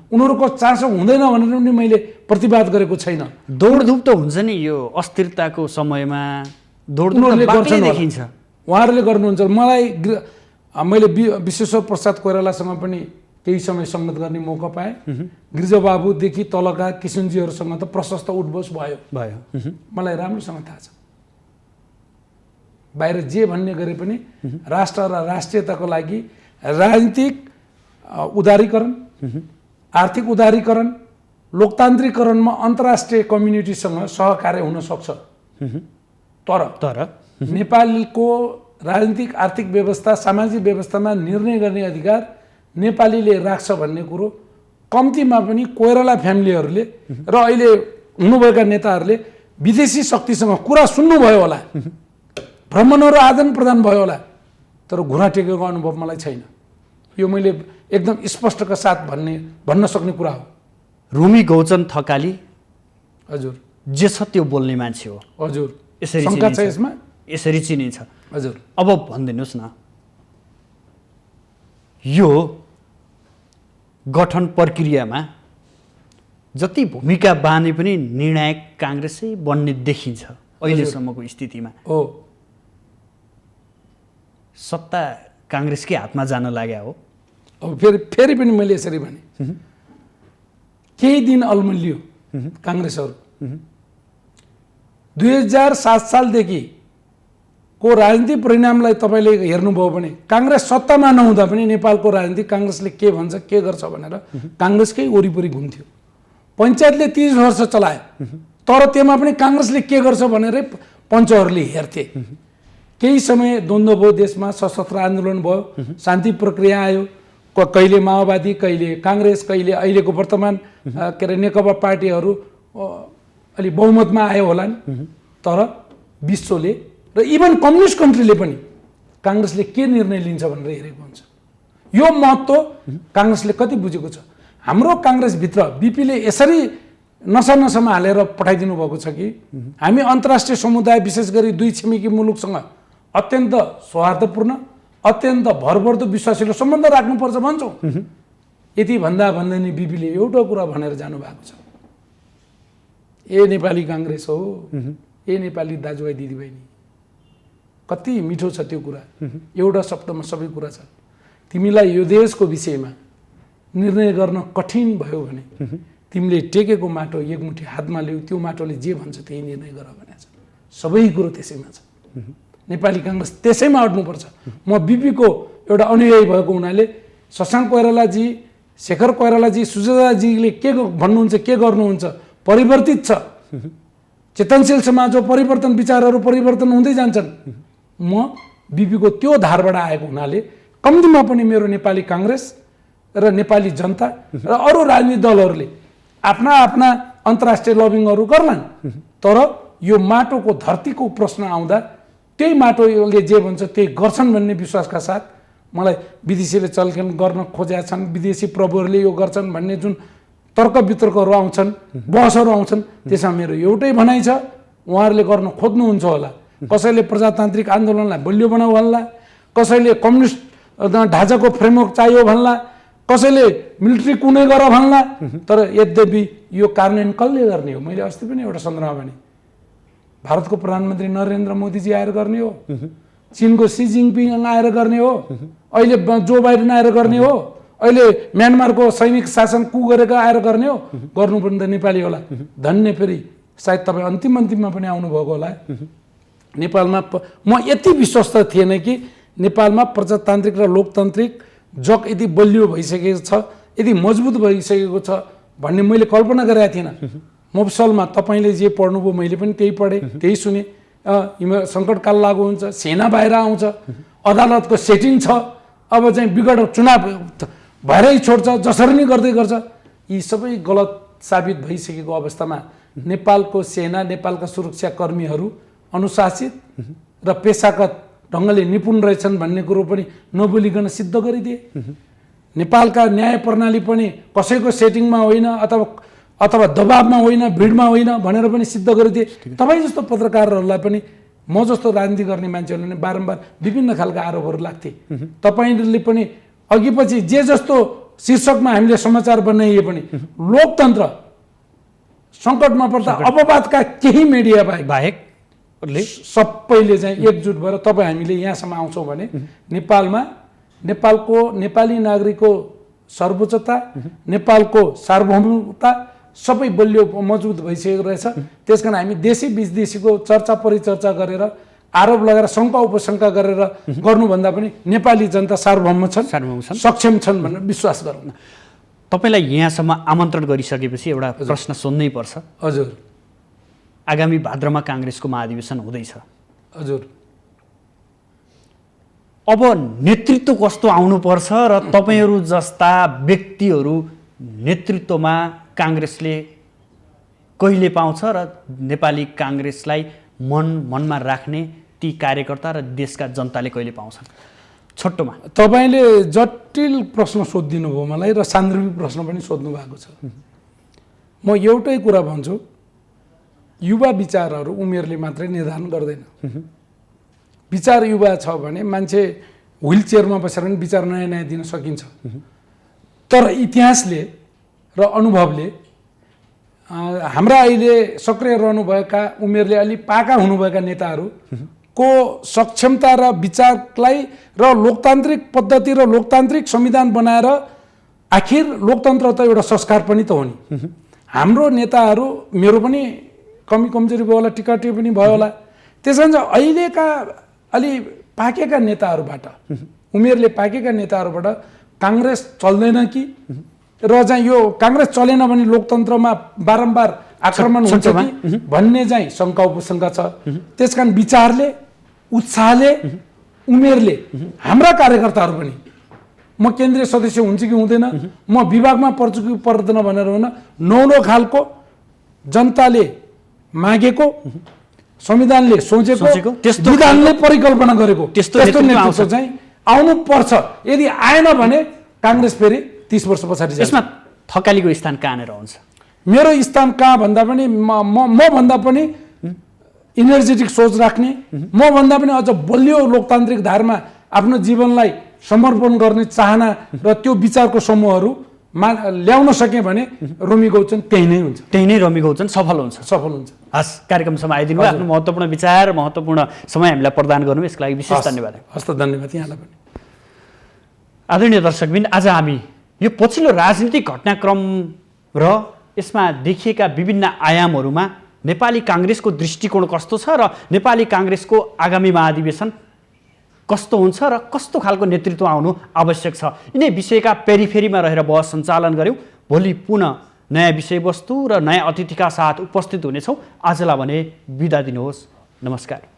उनीहरूको चासो हुँदैन भनेर पनि मैले प्रतिवाद गरेको छैन। दौडधुप त हुन्छ नि, यो अस्थिरताको समयमा दौडधुप गर्छन् देखिन्छ। उहाँहरूले गर्नुहुन्छ। मलाई मैले विश्वेश्वर प्रसाद कोइरालासँग पनि केही समय संगत गर्ने मौका पाएँ। गिरिजाबाबुदेखि तलका किसनजीहरूसँग त प्रशस्त उठबस भयो। मलाई राम्रोसँग थाहा छ। बाहिर जे भन्ने गरे पनि राष्ट्र र राष्ट्रियताको लागि राजनीतिक उदारीकरण, आर्थिक उदारीकरण, लोकतान्त्रिकरणमा अन्तर्राष्ट्रिय कम्युनिटीसँग सहकार्य हुन सक्छ। तर नेपालको राजनीतिक आर्थिक व्यवस्था, सामाजिक व्यवस्थामा निर्णय गर्ने अधिकार नेपालीले राख्छ भन्ने कुरो कम्तीमा पनि कोइराला फ्यामिलीहरूले र अहिले हुनुभएका नेताहरूले विदेशी शक्तिसँग कुरा सुन्नुभयो होला, भ्रमणहरू आदान प्रदान भयो होला, तर घुँडा टेकेको अनुभव मलाई छैन। यो मैले एकदम स्पष्टका साथ भन्न सक्ने कुरा हो। रुमी गौचन थकाली हजुर जे छ त्यो बोल्ने मान्छे हो। हजुर यसरी शङ्का छ यसमा? यसरी चिनिन्छ। हजुर अब भनिदिनुहोस् न, यो गठन प्रक्रियामा जति भूमिका बाँधे पनि निर्णायक काङ्ग्रेसै बन्ने देखिन्छ अहिलेसम्मको स्थितिमा। हो, सत्ता काङ्ग्रेसकै हातमा जान लाग्यो हो। अब फेरि पनि मैले यसरी भने केही दिन अल्मलियो काङ्ग्रेसहरू। 2007 सालदेखि को राजनीतिक परिणामलाई तपाईँले हेर्नुभयो भने काङ्ग्रेस सत्तामा नहुँदा पनि नेपालको राजनीति काङ्ग्रेसले के भन्छ के गर्छ भनेर काङ्ग्रेसकै वरिपरि घुम्थ्यो। पञ्चायतले 30 वर्ष चलायो, तर त्यसमा पनि काङ्ग्रेसले के गर्छ भनेरै पञ्चहरूले हेर्थे। केही समय द्वन्द्व भयो, देशमा सशस्त्र आन्दोलन भयो, शान्ति प्रक्रिया आयो। कहिले माओवादी, कहिले काङ्ग्रेस, कहिले अहिलेको वर्तमान के अरे नेकपा पार्टीहरू अलि बहुमतमा आयो होलान्। तर विश्वले र इभन कम्युनिस्ट कन्ट्रीले पनि काङ्ग्रेसले के निर्णय लिन्छ भनेर हेरेको हुन्छ। यो महत्त्व काङ्ग्रेसले कति बुझेको छ? हाम्रो काङ्ग्रेसभित्र बिपीले यसरी नसामा हालेर पठाइदिनु भएको छ कि हामी अन्तर्राष्ट्रिय समुदाय, विशेष गरी दुई छिमेकी मुलुकसँग अत्यन्त सौहार्दपूर्ण, अत्यन्त भरपर्दो विश्वासिलो सम्बन्ध राख्नुपर्छ भन्छौँ। यति भन्दा नि बिपीले एउटा कुरा भनेर जानुभएको छ, ए नेपाली काङ्ग्रेस हो, ए नेपाली दाजुभाइ दिदीबहिनी। कति मिठो छ त्यो कुरा, एउटा शब्दमा सबै कुरा छ। तिमीलाई यो देशको विषयमा निर्णय गर्न कठिन भयो भने तिमीले टेकेको माटो एकमुठी हातमा ल्याऊ, त्यो माटोले जे भन्छ त्यही निर्णय गर भनेको छ। सबै कुरो त्यसैमा छ। नेपाली काङ्ग्रेस त्यसैमा अड्नुपर्छ। म बिपीको एउटा अनुयायी भएको हुनाले शशाङ्क कोइरालाजी, शेखर कोइरालाजी, सुजाताजीले के भन्नुहुन्छ, के गर्नुहुन्छ, परिवर्तित छ। चेतनशील समाज हो, परिवर्तन, विचारहरू परिवर्तन हुँदै जान्छन्। म बिपीको त्यो धारबाट आएको हुनाले कम्तीमा पनि मेरो नेपाली काङ्ग्रेस र नेपाली जनता र अरू राजनीतिक दलहरूले आफ्ना आफ्ना अन्तर्राष्ट्रिय लबिङहरू गर्लान्, तर यो माटोको धरतीको प्रश्न आउँदा त्यही माटोले जे भन्छ त्यही गर्छन् भन्ने विश्वासका साथ मलाई विदेशीले चलखेल गर्न खोजेका छन्, विदेशी प्रभुहरूले यो गर्छन् भन्ने जुन तर्क वितर्कहरू आउँछन्, बहसहरू आउँछन्, त्यसमा मेरो एउटै भनाइ छ, उहाँहरूले गर्न खोज्नुहुन्छ होला। कसैले प्रजातान्त्रिक आन्दोलनलाई बलियो बनाऊ भन्ला, कसैले कम्युनिस्ट ढाँचाको फ्रेमवर्क चाहियो भन्ला, कसैले मिलिट्री कुनै गर भन्ला। तर यद्यपि यो कार्यान्वयन कसले गर्ने हो? मैले अस्ति पनि एउटा सन्दर्भमा भने भारतको प्रधानमन्त्री नरेन्द्र मोदीजी आएर गर्ने हो, चीनको सी जिङपिङ आएर गर्ने हो, अहिले जो बाइडेन आएर गर्ने हो, अहिले म्यानमारको सैनिक शासन गरेको आएर गर्ने हो, गर्नु पनि त नेपाली होला। धन्य फेरि सायद तपाईँ अन्तिममा पनि आउनुभएको होला। नेपालमा म यति विश्वस्त थिएन कि नेपालमा प्रजातान्त्रिक र लोकतान्त्रिक जग यति बलियो भइसकेको छ, यति मजबुत भइसकेको छ भन्ने मैले कल्पना गरेका थिइनँ। मफसलमा तपाईँले जे पढ्नुभयो मैले पनि त्यही पढेँ, त्यही सुने। सङ्कटकाल लागु हुन्छ, सेना बाहिर आउँछ, अदालतको सेटिङ छ, अब चाहिँ विगत चुनाव भएरै छोड्छ, जसरी नै गर्दै गर्छ। यी सबै गलत साबित भइसकेको अवस्थामा नेपालको सेना, नेपालका सुरक्षाकर्मीहरू अनुशासित र पेसागत ढङ्गले निपुण रहेछन् भन्ने कुरो पनि नबोलिकन सिद्ध गरिदिए। नेपालका न्याय प्रणाली पनि कसैको सेटिङमा होइन अथवा दबावमा होइन, भिडमा होइन भनेर पनि सिद्ध गरिदिए। तपाईँ जस्तो पत्रकारहरूलाई पनि, म जस्तो राजनीति गर्ने मान्छेहरूले पनि बारम्बार विभिन्न खालका आरोपहरू लाग्थे। तपाईँले पनि अघि पछि जे जस्तो शीर्षकमा हामीले समाचार बनाइए पनि लोकतन्त्र सङ्कटमा पर्दा अपवादका केही मिडिया बाहेक सबैले चाहिँ एकजुट भएर तपाईँ हामीले यहाँसम्म आउँछौँ भने नेपालमा नेपालको नेपाली नागरिकको सर्वोच्चता, नेपालको सार्वभौमता सबै बलियो मजबुत भइसकेको रहेछ। त्यसकारण हामी देशी विदेशीको चर्चा परिचर्चा गरेर, आरोप लगाएर, शङ्का उपशङ्का गरेर गर्नुभन्दा पनि नेपाली जनता सार्वभौम छन्, सक्षम छन् भनेर विश्वास गरौँ। तपाईँलाई यहाँसम्म आमन्त्रण गरिसकेपछि एउटा प्रश्न सोध्नै पर्छ। हजुर, आगामी भाद्रमा काङ्ग्रेसको महाधिवेशन हुँदैछ। हजुर, अब नेतृत्व कस्तो आउनुपर्छ र तपाईँहरू जस्ता व्यक्तिहरू नेतृत्वमा काङ्ग्रेसले कहिले पाउँछ र नेपाली काङ्ग्रेसलाई मनमा राख्ने ती कार्यकर्ता र देशका जनताले कहिले पाउँछन्? छोटोमा तपाईँले जटिल प्रश्न सोधिदिनु भयो मलाई र सान्दर्भिक प्रश्न पनि सोध्नु भएको छ। म एउटै कुरा भन्छु, युवा विचारहरू उमेरले मात्रै निर्धारण गर्दैन। विचार युवा छ भने मान्छे व्हिल चेयरमा बसेर पनि विचार नयाँ नयाँ दिन सकिन्छ। तर इतिहासले र अनुभवले हाम्रा अहिले सक्रिय रहनुभएका, उमेरले अलि पाका हुनुभएका नेताहरूको सक्षमता र विचारलाई र लोकतान्त्रिक पद्धति र लोकतान्त्रिक संविधान बनाएर, आखिर लोकतन्त्र त एउटा संस्कार पनि त हो नि। हाम्रो नेताहरू, मेरो पनि कमी कमजोरी भयो होला, टिका टिप्पणी पनि भयो होला। त्यसकारण चाहिँ अहिलेका अलि पाकेका नेताहरूबाट, उमेरले पाकेका नेताहरूबाट काङ्ग्रेस चल्दैन कि, र चाहिँ यो काङ्ग्रेस चलेन भने लोकतन्त्रमा बारम्बार आक्रमण हुन्छ कि भन्ने चाहिँ शङ्का उपशङ्का छ। त्यसकारण विचारले, उत्साहले, उमेरले हाम्रा कार्यकर्ताहरू पनि, म केन्द्रीय सदस्य हुन्छ कि हुँदैन, म विभागमा पर्छु कि पर्दैन भनेर होइन, नौलो खालको जनताले मागेको, संविधानले सोचेको, विधानले परिकल्पना गरेको त्यस्तो नेतृत्व चाहिँ आउनु पर्छ। यदि आएन भने काङ्ग्रेस फेरि 30 वर्ष पछाडि जान्छ। यसमा थकालीको स्थान कहाँनिर हुन्छ? मेरो स्थान कहाँ भन्दा पनि म भन्दा पनि इनर्जेटिक सोच राख्ने, म भन्दा पनि अझ बलियो लोकतान्त्रिक धारमा आफ्नो जीवनलाई समर्पण गर्ने चाहना र त्यो विचारको समूहहरू ल्याउन सके भने रमी गौचन त्यही नै हुन्छ, त्यही नै रमी गौचन सफल हुन्छ। हस्, कार्यक्रमसम्म आइदिनु भयो, आफ्नो महत्त्वपूर्ण विचार, महत्त्वपूर्ण समय हामीलाई प्रदान गर्नु, यसको लागि विशेष धन्यवाद। हस् त, धन्यवाद यहाँलाई पनि। आदरणीय दर्शकबिन, आज हामी यो पछिल्लो राजनीतिक घटनाक्रम र यसमा देखिएका विभिन्न आयामहरूमा नेपाली काङ्ग्रेसको दृष्टिकोण कस्तो छ र नेपाली काङ्ग्रेसको आगामी महाधिवेशन कस्तो हुन्छ र कस्तो खालको नेतृत्व आउनु आवश्यक छ, यिनै विषयका पेरिफेरीमा रहेर बहस सञ्चालन गऱ्यौँ। भोलि पुनः नयाँ विषयवस्तु र नयाँ अतिथिका साथ उपस्थित हुनेछौँ। आजलाई भने बिदा दिनुहोस्। नमस्कार।